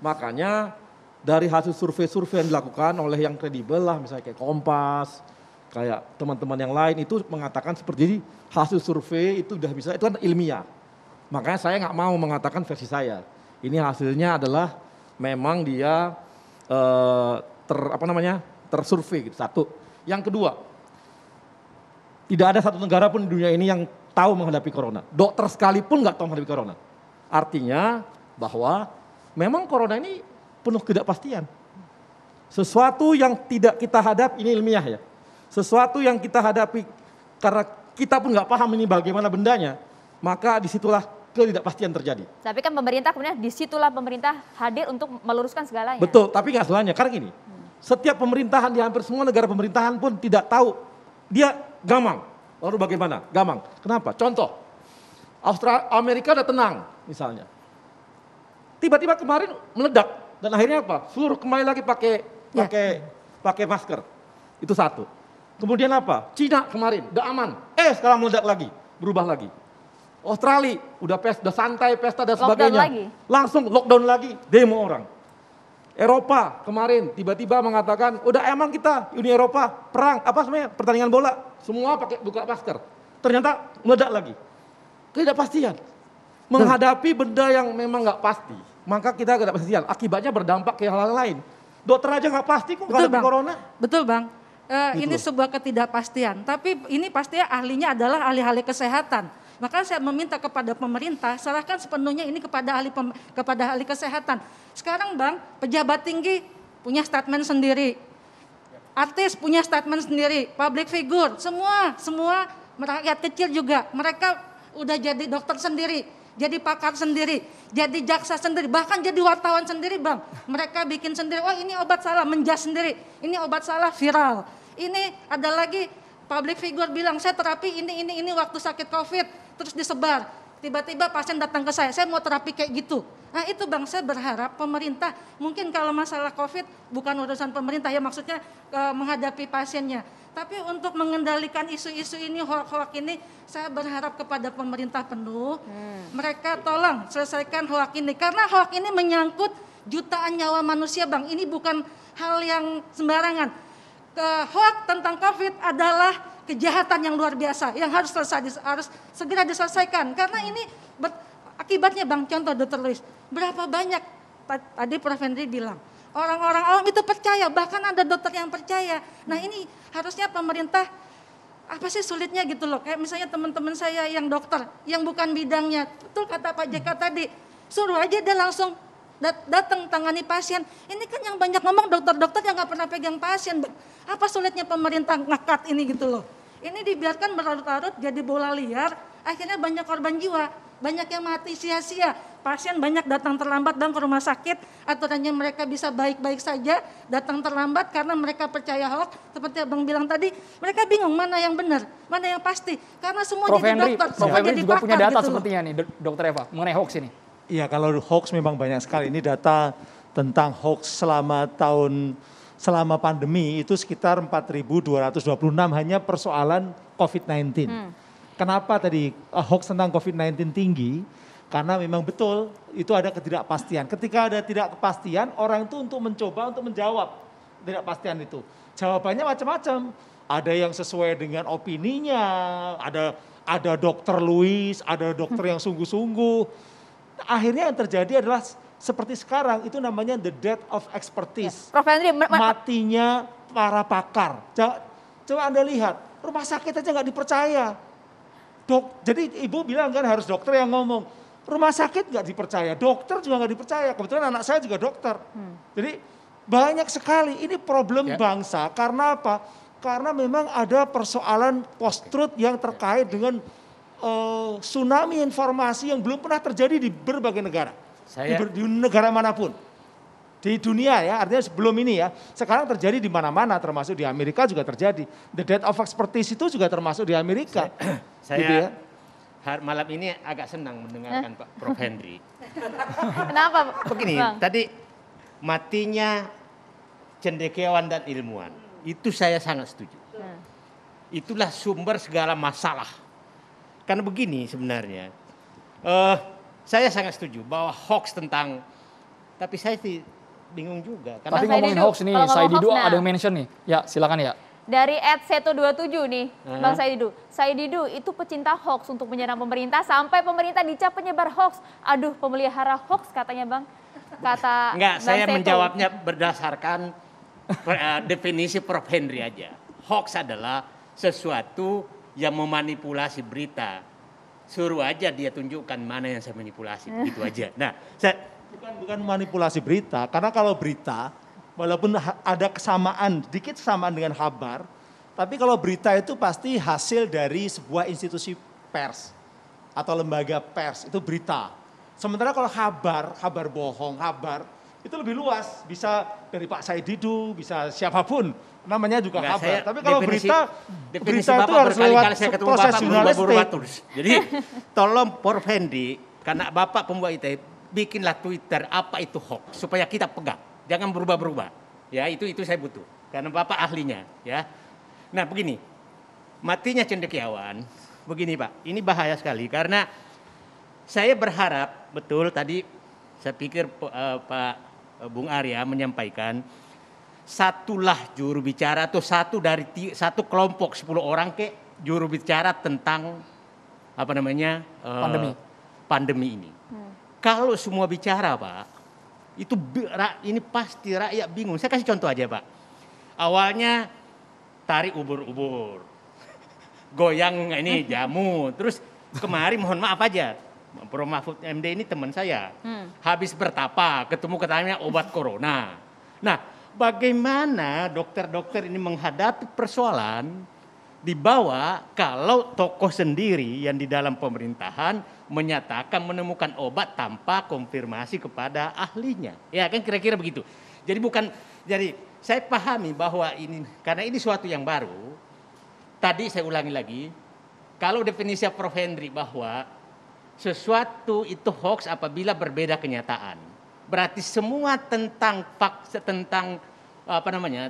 Makanya dari hasil survei-survei yang dilakukan oleh yang kredibel lah, misalnya kayak Kompas, kayak teman-teman yang lain itu mengatakan seperti hasil survei itu udah bisa, itu kan ilmiah. Makanya saya nggak mau mengatakan versi saya. Ini hasilnya adalah memang dia tersurvei gitu. Satu. Yang kedua, tidak ada satu negara pun di dunia ini yang tahu menghadapi corona. Dokter sekalipun nggak tahu menghadapi corona. Artinya bahwa memang corona ini penuh ketidakpastian. Sesuatu yang tidak kita hadapi, ini ilmiah ya. Sesuatu yang kita hadapi karena kita pun nggak paham ini bagaimana bendanya, maka disitulah ketidakpastian terjadi. Tapi kan pemerintah kemudian disitulah pemerintah hadir untuk meluruskan segalanya. Betul, tapi nggak semuanya. Karena gini, setiap pemerintahan di hampir semua negara pemerintahan pun tidak tahu, dia gamang. Lalu bagaimana? Gampang. Kenapa? Contoh, Amerika udah tenang misalnya. Tiba-tiba kemarin meledak dan akhirnya apa? Seluruh kembali lagi pakai masker. Itu satu. Kemudian apa? Cina kemarin udah aman. Sekarang meledak lagi, berubah lagi. Australia udah santai, pesta dan sebagainya. Langsung lockdown lagi, demo orang. Eropa kemarin tiba-tiba mengatakan, udah emang kita Uni Eropa perang, pertandingan bola, semua pakai buka masker. Ternyata meledak lagi. Ketidakpastian. Menghadapi benda yang memang nggak pasti, maka kita ketidakpastian. Akibatnya berdampak ke hal-hal lain. Dokter aja nggak pasti kok menghadapi corona. Betul Bang. Ini sebuah ketidakpastian. Tapi ini pastinya ahlinya adalah ahli-ahli kesehatan. Maka saya meminta kepada pemerintah, serahkan sepenuhnya ini kepada ahli kesehatan. Sekarang Bang, pejabat tinggi punya statement sendiri. Artis punya statement sendiri, public figure, semua rakyat kecil juga. Mereka udah jadi dokter sendiri, jadi pakar sendiri, jadi jaksa sendiri, bahkan jadi wartawan sendiri Bang. Mereka bikin sendiri, ini obat salah, menjas sendiri. Ini obat salah, viral. Ini ada lagi public figure bilang, saya terapi ini waktu sakit COVID, terus disebar. Tiba-tiba pasien datang ke saya mau terapi kayak gitu. Nah itu Bang, saya berharap pemerintah, mungkin kalau masalah COVID bukan urusan pemerintah ya, maksudnya menghadapi pasiennya. Tapi untuk mengendalikan isu-isu ini, hoak-hoak ini, saya berharap kepada pemerintah penuh, mereka tolong selesaikan hoak ini. Karena hoak ini menyangkut jutaan nyawa manusia Bang, ini bukan hal yang sembarangan. Hoak tentang COVID adalah kejahatan yang luar biasa, yang harus segera diselesaikan. Karena ini akibatnya Bang, contoh Dr. Luis, berapa banyak, tadi Prof. Henry bilang, orang-orang awam itu percaya, bahkan ada dokter yang percaya. Nah ini harusnya pemerintah, apa sih sulitnya gitu loh, kayak misalnya teman-teman saya yang dokter, yang bukan bidangnya, betul kata Pak JK tadi, suruh aja dia langsung datang tangani pasien. Ini kan yang banyak ngomong dokter-dokter yang gak pernah pegang pasien. Apa sulitnya pemerintah ngekat ini gitu loh. Ini dibiarkan berlarut-larut jadi bola liar, akhirnya banyak korban jiwa, banyak yang mati sia-sia. Pasien banyak datang terlambat dan ke rumah sakit, aturannya mereka bisa baik-baik saja, datang terlambat karena mereka percaya hoax. Seperti Abang bilang tadi, mereka bingung mana yang benar, mana yang pasti. Karena semua Prof. jadi Henry, dokter, Prof. semua Henry jadi juga pakar punya data gitu sepertinya nih, Dokter Eva, mengenai hoax ini. Iya, kalau hoax memang banyak sekali. Ini data tentang hoax selama pandemi itu sekitar 4.226 hanya persoalan COVID-19. Kenapa tadi hoax tentang COVID-19 tinggi? Karena memang betul itu ada ketidakpastian. Ketika ada ketidakpastian, orang itu untuk mencoba untuk menjawab ketidakpastian itu. Jawabannya macam-macam. Ada yang sesuai dengan opininya, ada dokter Luis, ada dokter yang sungguh-sungguh. Akhirnya yang terjadi adalah seperti sekarang, itu namanya the death of expertise. Prof. Henry, matinya para pakar. Coba Anda lihat, rumah sakit aja nggak dipercaya. Jadi ibu bilang kan harus dokter yang ngomong. Rumah sakit nggak dipercaya, dokter juga nggak dipercaya. Kebetulan anak saya juga dokter. Jadi banyak sekali, ini problem bangsa. Karena apa? Karena memang ada persoalan post-truth yang terkait dengan tsunami informasi yang belum pernah terjadi di berbagai negara. Di negara manapun. Di dunia ya, artinya sebelum ini ya. Sekarang terjadi di mana-mana, termasuk di Amerika juga terjadi. The death of expertise itu juga termasuk di Amerika. Saya gitu ya. malam ini agak senang mendengarkan Pak Prof. Henry. Kenapa? Begini, Bang? tadi matinya cendekiawan dan ilmuwan. Itu saya sangat setuju. Itulah sumber segala masalah. Karena begini sebenarnya, saya sangat setuju bahwa hoax tentang, tapi saya sih bingung juga. Karena tapi ngomongin hoax nih, Saididu ada yang mention nih. Ya silakan ya. Dari @seto27 nih, Bang Saididu. Saididu itu pecinta hoax untuk menyerang pemerintah sampai pemerintah dicap penyebar hoax. Aduh, pemelihara hoax katanya Bang. Kata enggak, Bang saya Seto. menjawabnya berdasarkan definisi Prof. Henry aja. Hoax adalah sesuatu yang memanipulasi berita. Suruh aja dia tunjukkan mana yang saya manipulasi, begitu aja. Nah, bukan manipulasi berita, karena kalau berita walaupun ada sedikit kesamaan dengan kabar, tapi kalau berita itu pasti hasil dari sebuah institusi pers atau lembaga pers, itu berita. Sementara kalau kabar bohong, itu lebih luas. Bisa dari Pak Said Didu, bisa siapapun. Namanya juga Enggak, kabar. Tapi kalau definisi berita itu Bapak harus lewat berkali-kali saya ketemu proses Bapak jurnalistik. berubah terus. Jadi tolong Prof. Hendy, karena Bapak pembuat ITE, bikinlah Twitter apa itu hoax supaya kita pegang. Jangan berubah-berubah. Ya, itu saya butuh. Karena Bapak ahlinya, ya. Nah, begini. Matinya cendekiawan. Begini, Pak. Ini bahaya sekali karena saya berharap betul tadi saya pikir Pak Bung Arya menyampaikan satulah juru bicara atau satu kelompok 10 orang juru bicara tentang pandemi ini. Kalau semua bicara, Pak, itu ini pasti rakyat bingung. Saya kasih contoh aja, Pak. Awalnya tarik ubur-ubur, goyang ini jamu, terus kemarin mohon maaf aja, Prof. Mahfud MD ini teman saya, habis bertapa katanya obat corona. Nah, bagaimana dokter-dokter ini menghadapi persoalan di bawah kalau tokoh sendiri yang di dalam pemerintahan menyatakan menemukan obat tanpa konfirmasi kepada ahlinya. Ya kan kira-kira begitu. Jadi saya pahami bahwa ini karena ini suatu yang baru. Tadi saya ulangi lagi, kalau definisi Prof. Henry bahwa sesuatu itu hoax apabila berbeda kenyataan. Berarti semua tentang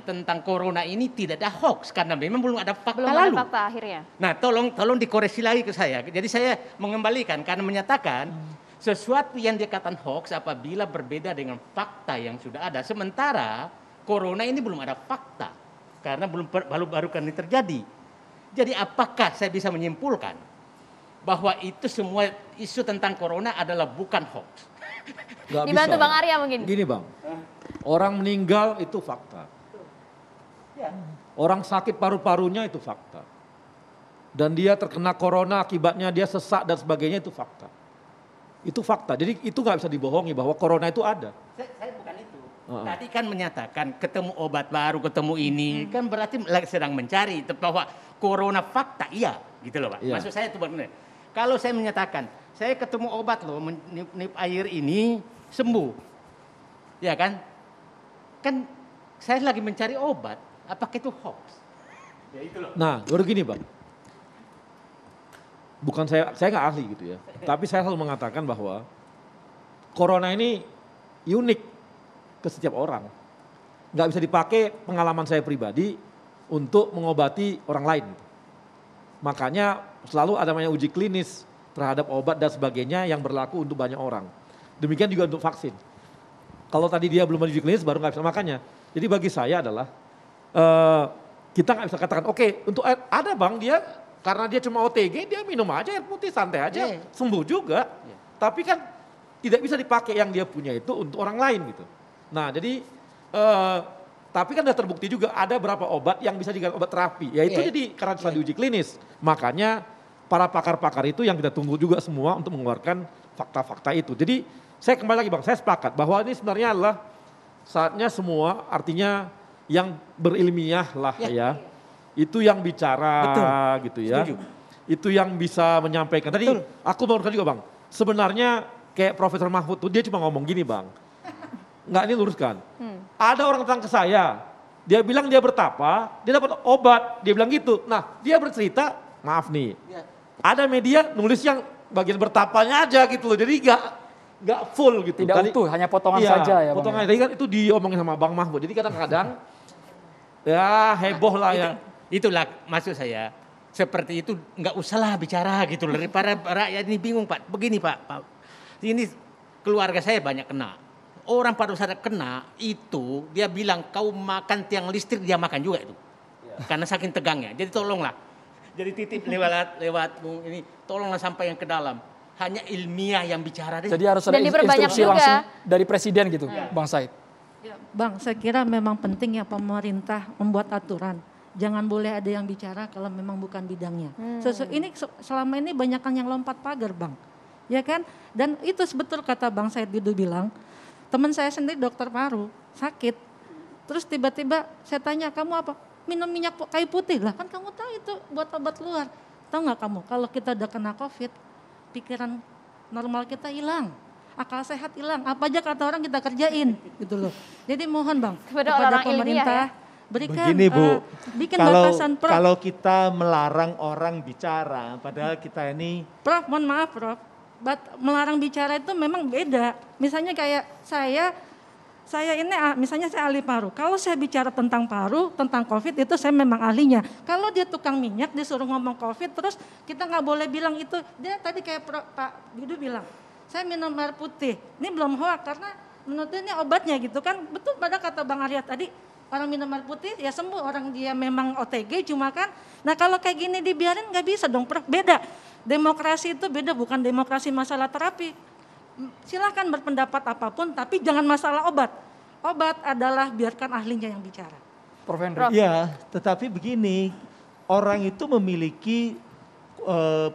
tentang corona ini tidak ada hoax karena memang belum ada fakta lalu. Ada fakta akhirnya. Nah, tolong dikoreksi lagi ke saya. Jadi saya mengembalikan karena menyatakan sesuatu yang dikatakan hoax apabila berbeda dengan fakta yang sudah ada. Sementara corona ini belum ada fakta karena baru kan ini terjadi. Jadi apakah saya bisa menyimpulkan bahwa itu semua isu tentang corona adalah bukan hoax? Dibantu Bang Arya mungkin. Gini Bang, orang meninggal itu fakta. Orang sakit paru-parunya itu fakta. Dan dia terkena corona akibatnya dia sesak dan sebagainya itu fakta. Itu fakta, jadi itu nggak bisa dibohongi bahwa corona itu ada. Saya bukan itu. Tadi kan menyatakan ketemu obat baru, ketemu ini, kan berarti sedang mencari bahwa corona fakta, iya gitu loh Pak. Iya. Maksud saya itu benar. Kalau saya menyatakan, saya ketemu obat loh, menip air ini sembuh. Ya kan? Kan saya lagi mencari obat, apakah itu hoax? Ya itu loh. Nah, baru gini Bang. Bukan saya nggak ahli gitu ya. Tapi saya selalu mengatakan bahwa corona ini unik ke setiap orang. Nggak bisa dipakai pengalaman saya pribadi untuk mengobati orang lain. Makanya selalu ada namanya uji klinis terhadap obat dan sebagainya yang berlaku untuk banyak orang. Demikian juga untuk vaksin. Kalau tadi dia belum uji klinis baru nggak bisa. Makanya, jadi bagi saya adalah kita nggak bisa katakan, oke, untuk ada Bang dia karena dia cuma OTG dia minum aja air putih santai aja sembuh juga. Tapi kan tidak bisa dipakai yang dia punya itu untuk orang lain gitu. Nah jadi tapi kan sudah terbukti juga ada berapa obat yang bisa dijadikan obat terapi. Ya itu jadi karena sudah diuji klinis. Makanya para pakar-pakar itu yang kita tunggu juga semua untuk mengeluarkan fakta-fakta itu. Jadi saya kembali lagi Bang, saya sepakat bahwa ini sebenarnya adalah saatnya semua artinya yang berilmiah lah ya. Itu yang bicara. Betul. Gitu ya. Setuju. Itu yang bisa menyampaikan. Tadi aku mau juga Bang, sebenarnya kayak Profesor Mahfud tuh dia cuma ngomong gini Bang. Enggak, ini luruskan. Ada orang datang ke saya, dia bilang dia bertapa, dia dapat obat, dia bilang gitu. Nah, dia bercerita, maaf nih, ada media nulis yang bagian bertapanya aja gitu loh, jadi nggak full gitu. Tidak utuh, hanya potongan saja ya Bang. Potongan, tadi kan itu diomongin sama Bang Mahfud, jadi kadang-kadang ya heboh lah ya. Itulah maksud saya, seperti itu nggak usahlah bicara gitu loh, daripada rakyat ini bingung Pak. Begini Pak, ini keluarga saya banyak kena. Orang pada saat kena itu dia bilang kau makan tiang listrik dia makan juga itu. Karena saking tegangnya. Jadi tolonglah. Jadi titip lewat ini tolonglah sampai yang ke dalam. Hanya ilmiah yang bicara. Jadi harus ada instruksi langsung dari presiden gitu, Bang Said. Ya, Bang, saya kira memang penting ya pemerintah membuat aturan. Jangan boleh ada yang bicara kalau memang bukan bidangnya. Ini selama ini banyak yang lompat pagar Bang. Ya kan? Dan itu betul kata Bang Said Didu bilang. Teman saya sendiri dokter paru, sakit. Terus tiba-tiba saya tanya, kamu apa? Minum minyak kayu putih. Lah kan kamu tahu itu buat obat luar. Tahu nggak kamu, kalau kita udah kena COVID, pikiran normal kita hilang. akal sehat hilang. Apa aja kata orang kita kerjain gitu loh. Jadi mohon Bang Kepada kepada orang ilmiah pemerintah ya. berikan Begini Bu, bikin batasan Prof. kalau kita melarang orang bicara, padahal kita ini Prof, mohon maaf Prof. Melarang bicara itu memang beda. Misalnya kayak saya ini misalnya saya ahli paru. Kalau saya bicara tentang paru, tentang COVID itu saya memang ahlinya. Kalau dia tukang minyak disuruh ngomong COVID terus kita nggak boleh bilang itu. Dia tadi kayak Pak Bidu bilang, saya minum air putih. Ini belum hoak karena menurut dia ini obatnya gitu kan. Betul pada kata Bang Arya tadi, orang minum air putih ya sembuh, orang dia memang OTG cuma kan. Nah kalau kayak gini dibiarin nggak bisa dong Prof, beda. Demokrasi itu beda, bukan demokrasi masalah terapi. Silahkan berpendapat apapun, tapi jangan masalah obat. Obat adalah biarkan ahlinya yang bicara. Prof. Henry. Ya, tetapi begini, orang itu memiliki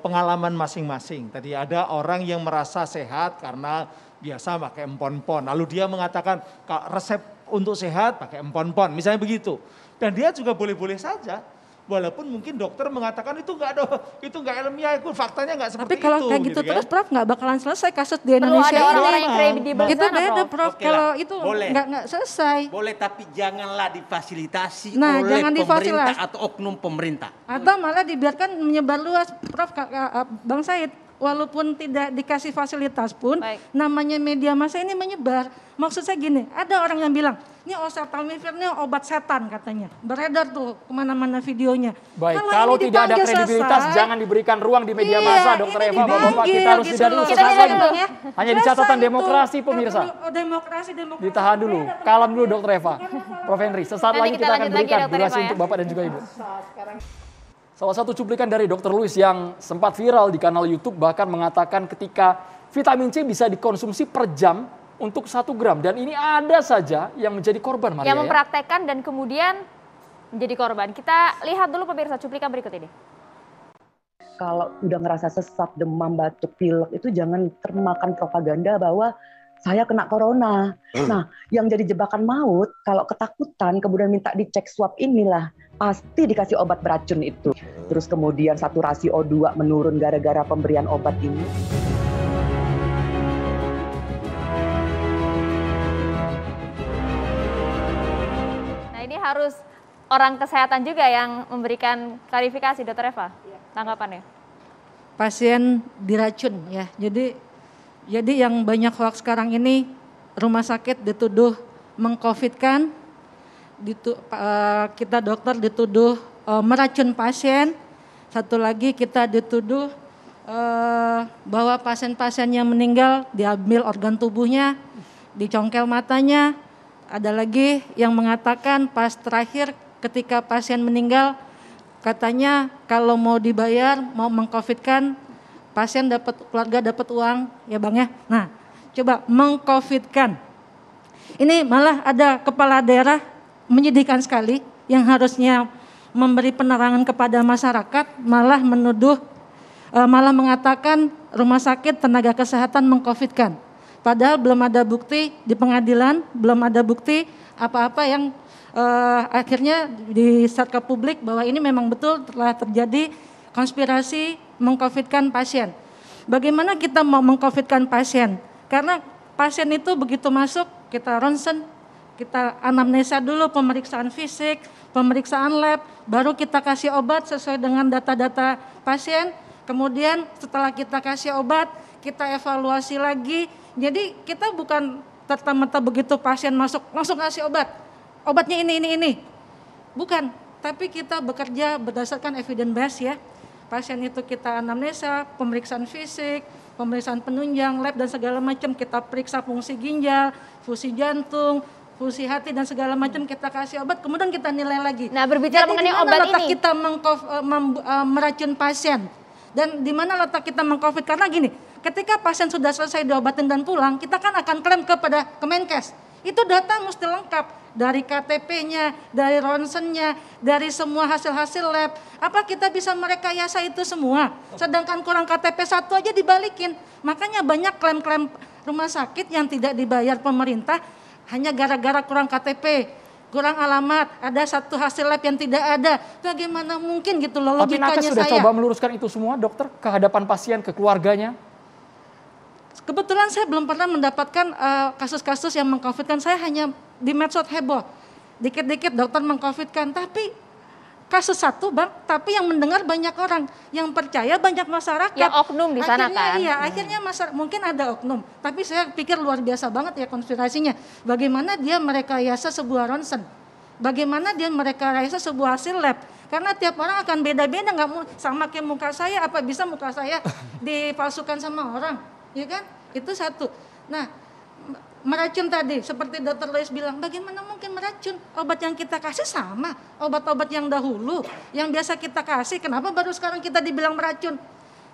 pengalaman masing-masing. Tadi ada orang yang merasa sehat karena biasa pakai empon-pon. Lalu dia mengatakan resep untuk sehat pakai empon-pon, misalnya begitu. Dan dia juga boleh-boleh saja. Walaupun mungkin dokter mengatakan itu nggak ilmiah, itu faktanya nggak seperti itu. Tapi kalau kayak gitu terus Prof nggak bakalan selesai kasus di Indonesia. Perlu ada orang-orang yang kredibel itu sana, beda Prof. Oke Kalau lah, itu boleh. nggak selesai. Boleh, tapi janganlah difasilitasi Nah, oleh jangan pemerintah atau oknum pemerintah. Atau malah dibiarkan menyebar luas, Prof. Bang Said. Walaupun tidak dikasih fasilitas pun, namanya media massa ini menyebar. Maksud saya gini, ada orang yang bilang, ini oseltamivir ini obat setan katanya. Beredar tuh kemana-mana videonya. Baik, kalau tidak ada kredibilitas jangan diberikan ruang di media massa, Dr. Eva, Bapak-Bapak, kita harus tidak dulu sesaat lagi. Hanya di catatan demokrasi pemirsa. Demokrasi. Ditahan dulu, kalem dulu Dr. Eva. Prof. Henry, sesaat lagi kita akan berikan durasi untuk Bapak dan juga Ibu. Salah satu cuplikan dari Dr. Louis yang sempat viral di kanal YouTube bahkan mengatakan ketika vitamin C bisa dikonsumsi per jam untuk 1 gram. Dan ini ada saja yang menjadi korban, Maria. Yang mempraktekkan dan kemudian menjadi korban. Kita lihat dulu pemirsa cuplikan berikut ini. Kalau udah ngerasa sesak, demam, batuk, pilek, itu jangan termakan propaganda bahwa saya kena corona. Nah, yang jadi jebakan maut, kalau ketakutan kemudian minta dicek swab inilah, pasti dikasih obat beracun itu. Terus kemudian saturasi O2 menurun gara-gara pemberian obat ini. Nah ini harus orang kesehatan juga yang memberikan klarifikasi, Dr. Eva. Tanggapannya? Pasien diracun ya. Jadi yang banyak hoax sekarang ini rumah sakit dituduh meng-COVID-kan, kita dokter dituduh meracun pasien. Satu lagi kita dituduh bahwa pasien-pasien yang meninggal diambil organ tubuhnya, dicongkel matanya. Ada lagi yang mengatakan pas terakhir ketika pasien meninggal katanya kalau mau dibayar, mau meng-COVID-kan, pasien dapat, keluarga dapat uang, ya Bang ya. Nah, coba meng-COVID-kan. Ini malah ada kepala daerah menyedihkan sekali yang harusnya memberi penerangan kepada masyarakat malah menuduh, malah mengatakan rumah sakit tenaga kesehatan meng-COVID-kan. Padahal belum ada bukti di pengadilan, belum ada bukti apa-apa yang akhirnya di-share ke publik bahwa ini memang betul telah terjadi konspirasi meng-COVID-kan pasien. Bagaimana kita mau meng-COVID-kan pasien? Karena pasien itu begitu masuk, kita ronsen, kita anamnesa dulu, pemeriksaan fisik, pemeriksaan lab, baru kita kasih obat sesuai dengan data-data pasien. Kemudian setelah kita kasih obat, kita evaluasi lagi. Jadi kita bukan serta-merta begitu pasien masuk, langsung kasih obat. Obatnya ini. Bukan, tapi kita bekerja berdasarkan evidence base ya. Pasien itu kita anamnesa, pemeriksaan fisik, pemeriksaan penunjang, lab dan segala macam. Kita periksa fungsi ginjal, fungsi jantung, fungsi hati dan segala macam, kita kasih obat, kemudian kita nilai lagi. Nah, berbicara mengenai obat ini, kita meracun pasien dan di mana letak kita meng-COVID, karena gini, ketika pasien sudah selesai diobatin dan pulang, kita kan akan klaim kepada Kemenkes. Itu data mesti lengkap dari KTP-nya, dari ronsennya, dari semua hasil-hasil lab. Apa kita bisa merekayasa itu semua? Sedangkan kurang KTP 1 aja dibalikin. Makanya banyak klaim-klaim rumah sakit yang tidak dibayar pemerintah hanya gara-gara kurang KTP, kurang alamat, ada satu hasil lab yang tidak ada. Bagaimana mungkin gitu loh logikanya saya. Tapi Nakes sudah coba meluruskan itu semua dokter ke hadapan pasien, ke keluarganya? Kebetulan saya belum pernah mendapatkan kasus-kasus yang meng-COVID-kan, saya hanya di medsos heboh. Dikit-dikit dokter meng-COVID-kan, tapi kasus satu Bang, tapi yang mendengar banyak orang, yang percaya banyak masyarakat. Yang oknum di sana akhirnya, kan? Iya, akhirnya mungkin ada oknum, tapi saya pikir luar biasa banget ya konspirasinya. Bagaimana dia merekayasa sebuah ronsen, bagaimana dia merekayasa sebuah hasil lab. Karena tiap orang akan beda-beda, nggak sama kayak muka saya, apa bisa muka saya dipalsukan sama orang, ya kan? Itu satu. Nah, meracun tadi, seperti Dr. Lois bilang, bagaimana mungkin meracun? Obat yang kita kasih sama, obat-obat yang dahulu, yang biasa kita kasih, kenapa baru sekarang kita dibilang meracun?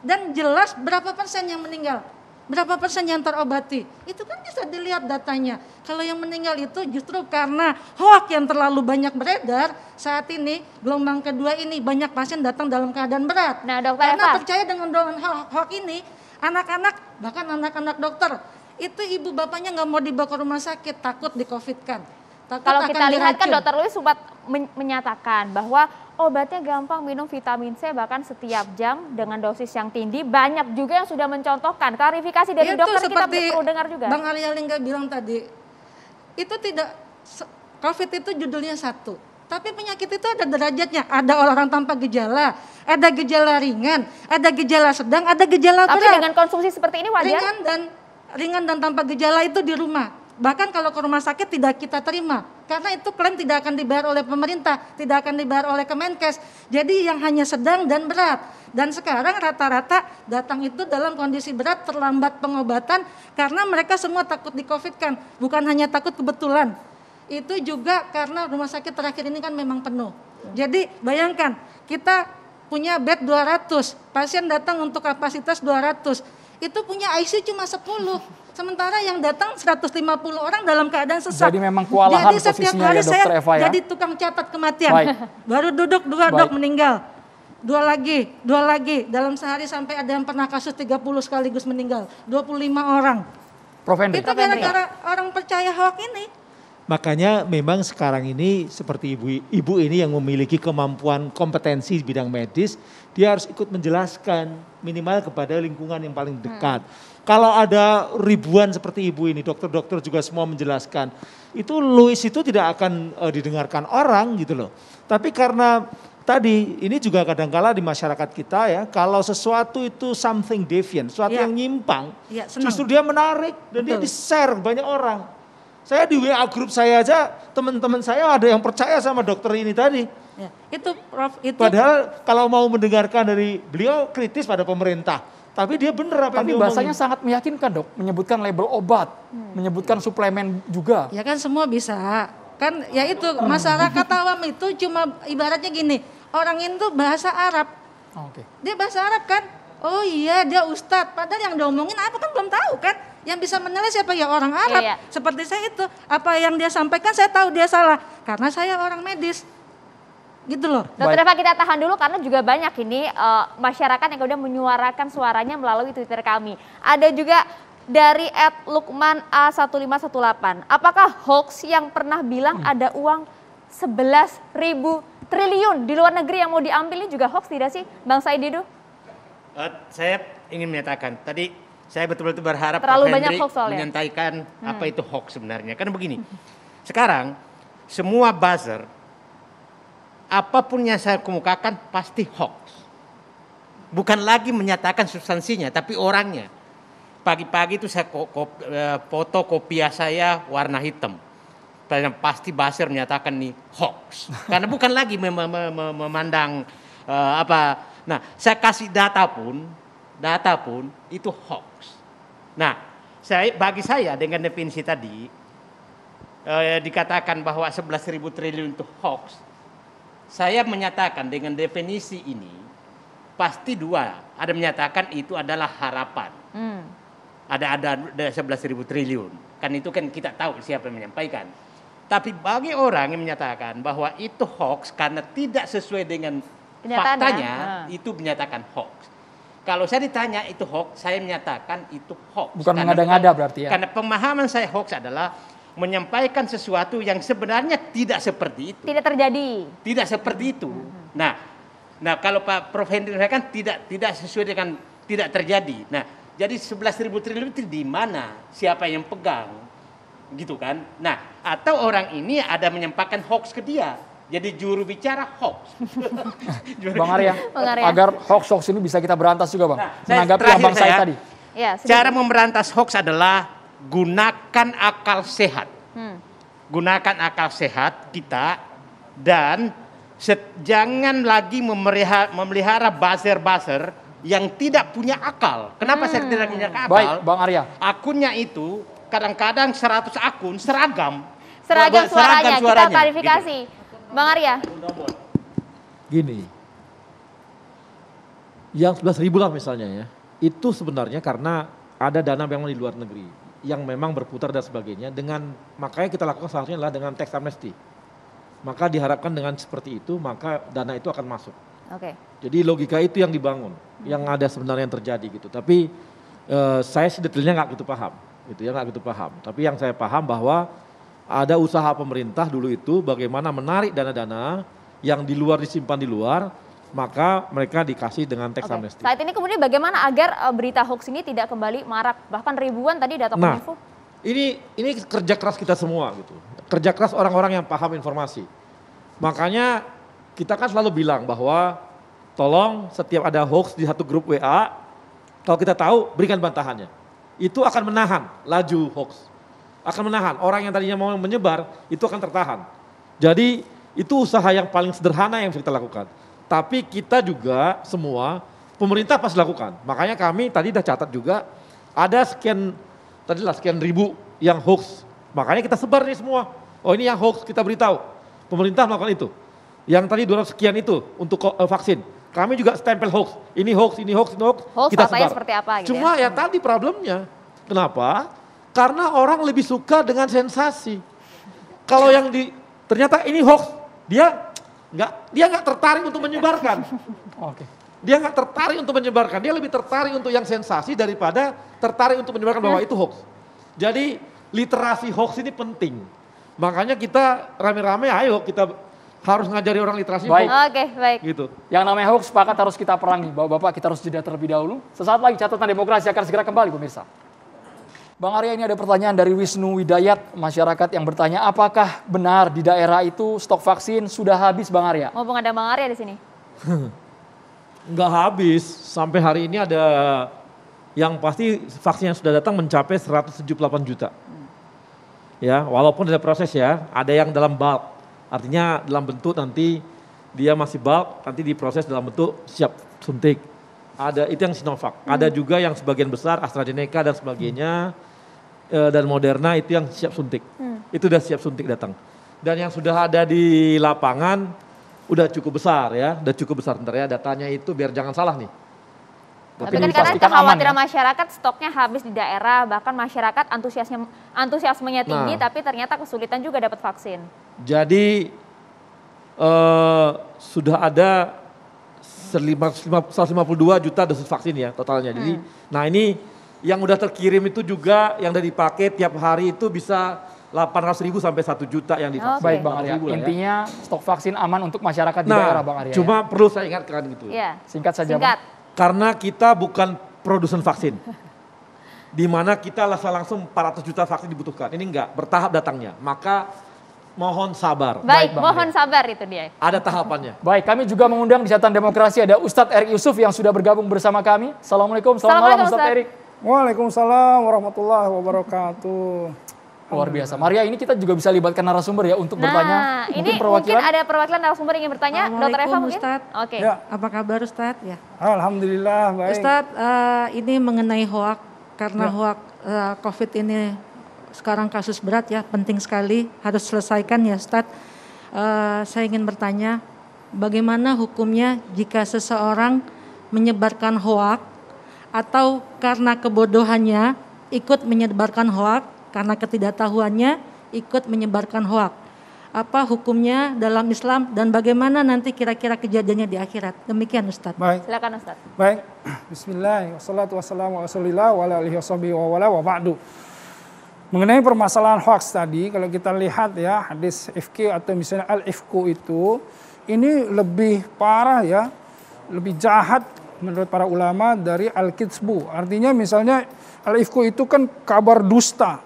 Dan jelas berapa persen yang meninggal, berapa persen yang terobati, itu kan bisa dilihat datanya. Kalau yang meninggal itu justru karena hoak yang terlalu banyak beredar, saat ini, gelombang kedua ini, banyak pasien datang dalam keadaan berat. Nah, Dokter Karena Eva, percaya dengan hoak ini, anak-anak, bahkan anak-anak dokter, itu ibu bapaknya nggak mau dibawa ke rumah sakit, takut di-COVID-kan. kalau kita lihat kan Dr. Louis sempat menyatakan bahwa obatnya gampang, minum vitamin C bahkan setiap jam dengan dosis yang tinggi. Banyak juga yang sudah mencontohkan. Klarifikasi dari Itu dokter kita seperti perlu dengar juga. Bang Arya Lingga bilang tadi, itu tidak, COVID itu judulnya satu. Tapi penyakit itu ada derajatnya, ada orang tanpa gejala, ada gejala ringan, ada gejala sedang, ada gejala berat. Tapi dengan konsumsi seperti ini wajar? Ringan dan tanpa gejala itu di rumah. Bahkan kalau ke rumah sakit tidak kita terima. Karena itu klaim tidak akan dibayar oleh pemerintah, tidak akan dibayar oleh Kemenkes. Jadi yang hanya sedang dan berat. Dan sekarang rata-rata datang itu dalam kondisi berat, terlambat pengobatan karena mereka semua takut di-COVID-kan. Bukan hanya takut kebetulan. Itu juga karena rumah sakit terakhir ini kan memang penuh. Jadi bayangkan, kita punya bed 200, pasien datang untuk kapasitas 200. Itu punya ICU cuma 10. Sementara yang datang 150 orang dalam keadaan sesak. Jadi memang kewalahan Jadi setiap posisinya hari ya Dokter saya Eva ya. jadi tukang catat kematian. Baik. Baru duduk 2 Baik. dok meninggal. 2 lagi. Dalam sehari sampai ada yang pernah kasus 30 sekaligus meninggal. 25 orang. Prof. Henry. Itu gara-gara orang percaya hoax ini. Makanya memang sekarang ini seperti ibu ini yang memiliki kemampuan kompetensi di bidang medis, dia harus ikut menjelaskan minimal kepada lingkungan yang paling dekat. Kalau ada ribuan seperti ibu ini, dokter-dokter juga semua menjelaskan, itu Louis itu tidak akan didengarkan orang gitu loh. Tapi karena tadi ini juga kadangkala di masyarakat kita ya, kalau sesuatu itu something deviant, sesuatu yang nyimpang, justru dia menarik dan dia di-share banyak orang. Saya di WA grup saya aja, teman-teman saya ada yang percaya sama dokter ini tadi. Ya, itu Prof, itu. Padahal kalau mau mendengarkan dari beliau kritis pada pemerintah, tapi dia benar apa Tapi yang dia bahasanya omongin. sangat meyakinkan dok, menyebutkan label obat, menyebutkan suplemen juga. Ya kan semua bisa. Kan ya itu masyarakat awam itu cuma ibaratnya gini, orang itu bahasa Arab. Oke. Dia bahasa Arab kan? Oh iya dia ustadz, padahal yang diomongin apa kan belum tahu kan? Yang bisa menilai siapa ya orang Arab. Iya. Seperti saya itu, apa yang dia sampaikan saya tahu dia salah karena saya orang medis. Gitu loh. Dokter Eva kita tahan dulu karena juga banyak ini masyarakat yang kemudian menyuarakan suaranya melalui Twitter kami. Ada juga dari @lukman A1518. Apakah hoax yang pernah bilang ada uang 11.000 triliun di luar negeri yang mau diambil ini juga hoax tidak sih Bang Said Didu? Saya ingin menyatakan tadi saya betul-betul berharap Terlalu Prof. banyak Henry hoax soalnya. menyampaikan apa itu hoax sebenarnya. Karena begini, sekarang semua buzzer, apapun yang saya kemukakan pasti hoax. Bukan lagi menyatakan substansinya, tapi orangnya. Pagi-pagi itu saya foto kopiah saya warna hitam. Dan pasti buzzer menyatakan nih hoax. Karena bukan lagi memandang apa. Nah, saya kasih data pun itu hoax. Nah, bagi saya dengan definisi tadi dikatakan bahwa 11.000 triliun itu hoax. Saya menyatakan dengan definisi ini pasti dua. Ada menyatakan itu adalah harapan. Ada 11.000 triliun. Kan itu kan kita tahu siapa yang menyampaikan. Tapi bagi orang yang menyatakan bahwa itu hoax karena tidak sesuai dengan faktanya, itu menyatakan hoax. Kalau saya ditanya itu hoax, saya menyatakan itu hoax. Bukan mengada-ngada berarti ya? Karena pemahaman saya hoax adalah menyampaikan sesuatu yang sebenarnya tidak seperti itu. Tidak terjadi. Tidak seperti itu. Nah kalau Pak Prof. Henry kan tidak sesuai dengan tidak terjadi. Nah, Jadi 11.000 triliun itu di mana? Siapa yang pegang? Gitu kan? Nah, atau orang ini ada menyampaikan hoax ke dia. Jadi juru bicara hoax. Bang Arya, agar hoax ini bisa kita berantas juga, Bang. Menanggapi yang Bang Said tadi. Ya, cara memberantas hoax adalah gunakan akal sehat. Gunakan akal sehat kita dan jangan lagi memelihara buzzer-buzzer yang tidak punya akal. Kenapa saya tidak punya akal? Baik, Bang Arya. Akunnya itu kadang-kadang 100 akun seragam. Seragam suaranya. Kita klarifikasi. Gitu. Bang Arya. Gini, yang 11.000 lah misalnya ya, itu sebenarnya karena ada dana memang di luar negeri yang memang berputar dan sebagainya. Makanya kita lakukan salah satunya adalah dengan tax amnesty. Maka diharapkan dengan seperti itu, maka dana itu akan masuk. Oke. Jadi logika itu yang dibangun, yang ada sebenarnya yang terjadi gitu. Tapi saya sih detailnya nggak gitu paham, gitu ya, nggak gitu paham. Tapi yang saya paham bahwa ada usaha pemerintah dulu itu bagaimana menarik dana-dana yang di luar disimpan di luar, maka mereka dikasih dengan tax amnesty. Saat ini kemudian bagaimana agar berita hoax ini tidak kembali marak, bahkan ribuan tadi data Kominfo? Ini kerja keras kita semua gitu, kerja keras orang-orang yang paham informasi. Makanya kita kan selalu bilang bahwa tolong setiap ada hoax di satu grup WA, kalau kita tahu berikan bantahannya. Itu akan menahan laju hoax. Akan menahan, orang yang tadinya mau menyebar itu akan tertahan. Jadi itu usaha yang paling sederhana yang bisa kita lakukan. Tapi kita juga semua, pemerintah pasti lakukan. Makanya kami tadi udah catat juga, ada sekian ribu yang hoax. Makanya kita sebar nih semua. Oh ini yang hoax, kita beritahu. Pemerintah melakukan itu. Yang tadi 200 sekian itu untuk vaksin. Kami juga stempel hoax. Ini hoax, ini hoax, ini hoax. Hoax kita sebar. seperti apa gitu. Cuma ya tadi problemnya. Kenapa? Karena orang lebih suka dengan sensasi. Kalau yang ternyata ini hoax, dia nggak tertarik untuk menyebarkan. Dia nggak tertarik untuk menyebarkan. Dia lebih tertarik untuk yang sensasi daripada tertarik untuk menyebarkan bahwa itu hoax. Jadi literasi hoax ini penting. Makanya kita rame-rame, ayo kita harus ngajari orang literasi. Baik. Oke, baik. Gitu. Yang namanya hoax sepakat harus kita perangi. Bapak-bapak kita harus jeda terlebih dahulu. Sesaat lagi catatan demokrasi akan segera kembali pemirsa. Bang Arya, ini ada pertanyaan dari Wisnu Widayat, masyarakat yang bertanya apakah benar di daerah itu stok vaksin sudah habis, Bang Arya? Mumpung ada Bang Arya di sini. Nggak habis, sampai hari ini ada yang pasti vaksin yang sudah datang mencapai 178 juta. Ya, walaupun ada proses ya, ada yang dalam bulk. Artinya dalam bentuk nanti dia masih bulk, nanti diproses dalam bentuk siap suntik. Ada itu yang Sinovac, ada juga yang sebagian besar AstraZeneca dan sebagainya dan Moderna itu yang siap suntik. Itu udah siap suntik datang. Dan yang sudah ada di lapangan udah cukup besar ya, udah cukup besar. Bentar ya datanya itu biar jangan salah nih. Tapi kan karena kekhawatiran masyarakat stoknya habis di daerah, bahkan masyarakat antusiasmenya tinggi tapi ternyata kesulitan juga dapat vaksin. Jadi sudah ada 152 juta dosis vaksin ya totalnya. Jadi, nah ini yang udah terkirim itu juga yang udah dipakai tiap hari itu bisa 800.000 sampai 1 juta yang divaksin. Baik Bang Arya, intinya stok vaksin aman untuk masyarakat di daerah Bang Arya. Cuma perlu saya ingatkan gitu. Ya. Singkat saja Bang. Karena kita bukan produsen vaksin. Di mana kita langsung 400 juta vaksin dibutuhkan. Ini enggak, bertahap datangnya. Maka mohon sabar. Baik, mohon sabar itu dia. Ada tahapannya. Baik, kami juga mengundang di catatan demokrasi ada Ustadz Erik Yusuf yang sudah bergabung bersama kami. Assalamualaikum, selamat malam Ustadz Erik. Waalaikumsalam warahmatullahi wabarakatuh. Luar biasa. Maria, ini kita juga bisa libatkan narasumber ya untuk bertanya. Mungkin ada perwakilan narasumber ingin bertanya. Dr. Eva mungkin? Oke. Ya. Apa kabar Ustadz? Ya. Alhamdulillah baik. Ustadz, ini mengenai hoak karena hoak COVID ini sekarang kasus berat ya, penting sekali harus selesaikan ya Ustadz. Saya ingin bertanya, bagaimana hukumnya jika seseorang menyebarkan hoak atau karena kebodohannya ikut menyebarkan hoak, karena ketidaktahuannya ikut menyebarkan hoak. Apa hukumnya dalam Islam dan bagaimana nanti kira-kira kejadiannya di akhirat? Demikian Ustadz. Baik. Silakan Ustadz. Baik. Bismillah, wassalatu wassalamu ala rasulillah wa ala alihi wa ba'du. Mengenai permasalahan hoax tadi, kalau kita lihat ya hadis ifki atau misalnya al-ifku itu, ini lebih parah ya, lebih jahat menurut para ulama dari al-kitsbu. Artinya misalnya al-ifku itu kan kabar dusta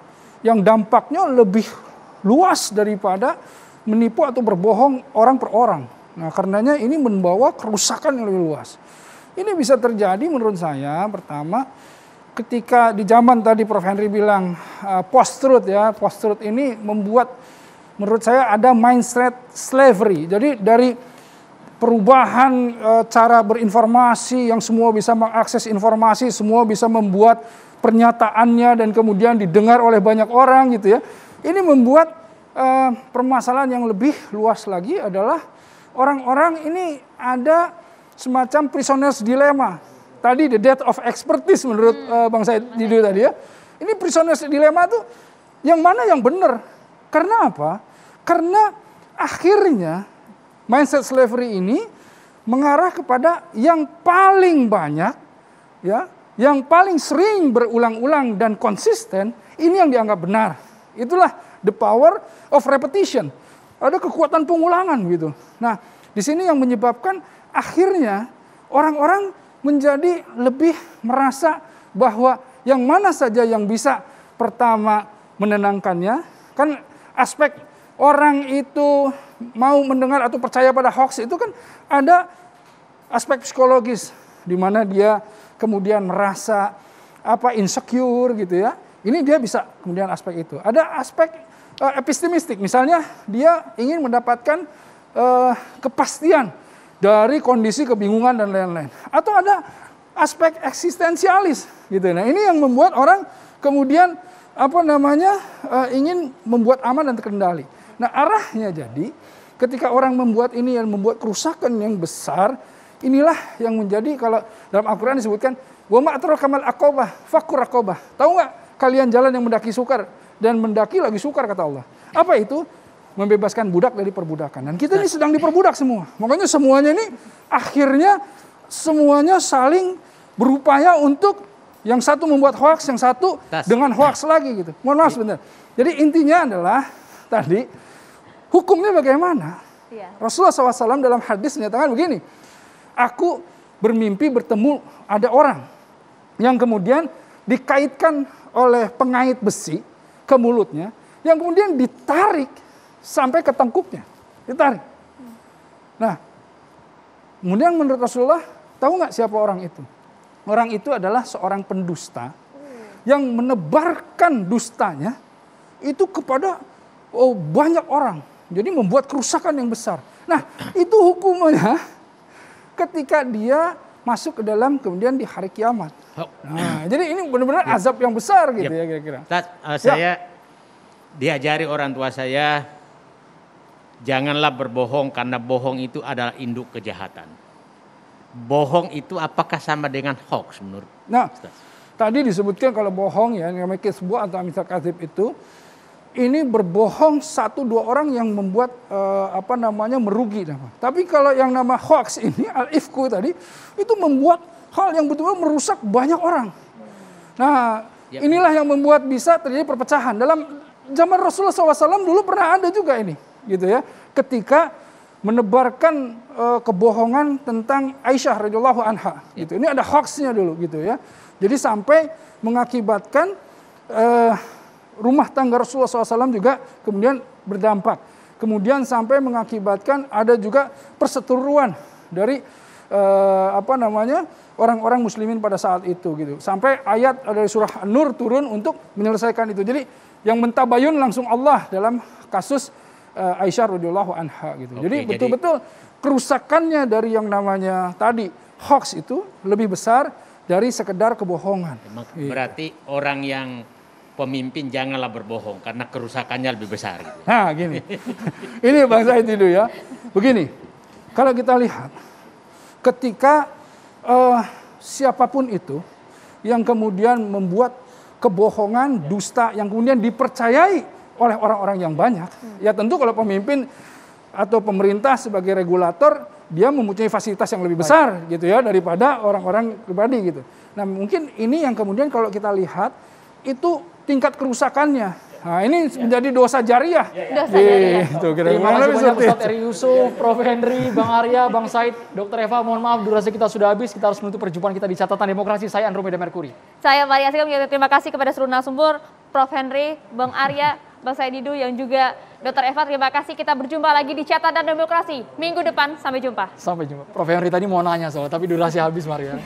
yang dampaknya lebih luas daripada menipu atau berbohong orang per orang. Nah, karenanya ini membawa kerusakan yang lebih luas. Ini bisa terjadi menurut saya pertama ketika di zaman tadi Prof. Henry bilang post-truth ya, post-truth ini membuat menurut saya ada mindset slavery. Jadi dari perubahan cara berinformasi yang semua bisa mengakses informasi, semua bisa membuat pernyataannya dan kemudian didengar oleh banyak orang gitu ya. Ini membuat permasalahan yang lebih luas lagi adalah orang-orang ini ada semacam prisoner's dilemma. Tadi the death of expertise menurut Bang Said Didu tadi ya. Ini prisoner's dilemma tuh yang mana yang benar? Karena apa? Karena akhirnya mindset slavery ini mengarah kepada yang paling banyak ya, yang paling sering berulang-ulang dan konsisten, ini yang dianggap benar. Itulah the power of repetition. Ada kekuatan pengulangan gitu. Nah, di sini yang menyebabkan akhirnya orang-orang menjadi lebih merasa bahwa yang mana saja yang bisa pertama menenangkannya. Kan aspek orang itu mau mendengar atau percaya pada hoax itu kan ada aspek psikologis di mana dia kemudian merasa insecure gitu ya. Ini dia bisa kemudian aspek itu. Ada aspek epistemistik, misalnya dia ingin mendapatkan kepastian dari kondisi kebingungan dan lain-lain. Atau ada aspek eksistensialis gitu. Nah, ini yang membuat orang kemudian ingin membuat aman dan terkendali. Nah, arahnya jadi ketika orang membuat ini yang membuat kerusakan yang besar, inilah yang menjadi kalau dalam Al-Qur'an disebutkan wa ma atrakamal aqabah fakur raqabah. Tahu nggak kalian jalan yang mendaki sukar dan mendaki lagi sukar kata Allah. Apa itu? Membebaskan budak dari perbudakan. Dan kita ini sedang diperbudak semua. Makanya semuanya ini akhirnya semuanya saling berupaya untuk yang satu membuat hoax, yang satu dengan hoax lagi gitu. Mohon maaf sebentar. Jadi intinya adalah tadi hukumnya bagaimana? Rasulullah SAW dalam hadis menyatakan begini. Aku bermimpi bertemu ada orang yang kemudian dikaitkan oleh pengait besi ke mulutnya, yang kemudian ditarik sampai ke tengkuknya, ditarik. Nah, kemudian menurut Rasulullah, tahu nggak siapa orang itu? Orang itu adalah seorang pendusta yang menebarkan dustanya itu kepada banyak orang. Jadi membuat kerusakan yang besar. Nah, itu hukumnya ketika dia masuk ke dalam kemudian di hari kiamat. Nah, jadi ini benar-benar azab yang besar gitu ya kira-kira. Saya diajari orang tua saya, janganlah berbohong karena bohong itu adalah induk kejahatan. Bohong itu apakah sama dengan hoax menurut? Nah, tadi disebutkan kalau bohong ya, namanya kisbah atau misal kadzib itu, ini berbohong 1-2 orang yang membuat merugi. Tapi kalau yang nama hoax ini, al-ifku tadi, itu membuat hal yang betul-betul merusak banyak orang. Nah, inilah yang membuat bisa terjadi perpecahan. Dalam zaman Rasulullah SAW dulu pernah ada juga ini, gitu ya. Ketika menebarkan kebohongan tentang Aisyah radhiyallahu anha, gitu. Ini ada hoaxnya dulu, gitu ya. Jadi sampai mengakibatkan rumah tangga Rasulullah SAW juga kemudian berdampak. Kemudian sampai mengakibatkan ada juga perseteruan dari orang-orang muslimin pada saat itu, gitu. Sampai ayat dari surah An-Nur turun untuk menyelesaikan itu. Jadi yang mentabayun langsung Allah dalam kasus Aisyah radhiyallahu anha gitu. Jadi betul-betul kerusakannya dari yang namanya tadi hoax itu lebih besar dari sekedar kebohongan. Berarti orang yang pemimpin janganlah berbohong karena kerusakannya lebih besar. Gitu. Nah, gini. Ini Bang Said itu ya. Begini. Kalau kita lihat ketika siapapun itu yang kemudian membuat kebohongan, dusta yang kemudian dipercayai oleh orang-orang yang banyak, ya tentu kalau pemimpin atau pemerintah sebagai regulator dia mempunyai fasilitas yang lebih besar gitu ya daripada orang-orang pribadi gitu. Nah, mungkin ini yang kemudian kalau kita lihat itu tingkat kerusakannya Nah, ini menjadi dosa jariah. Dosa jariah. Gitu, Terima kasih banyak Ustadz Eri Yusuf, Prof. Henry, Bang Arya, Bang Said, Dr. Eva. Mohon maaf durasi kita sudah habis. Kita harus menutup perjumpaan kita di Catatan Demokrasi. Saya Andromeda Mercury. Saya Maria Sigam, terima kasih kepada seluruh narasumber, Prof. Henry, Bang Arya, Bang Said Didu, yang juga Dr. Eva. Terima kasih. Kita berjumpa lagi di Catatan Demokrasi minggu depan. Sampai jumpa. Sampai jumpa. Prof. Henry tadi mau nanya soal, tapi durasi habis, Maria.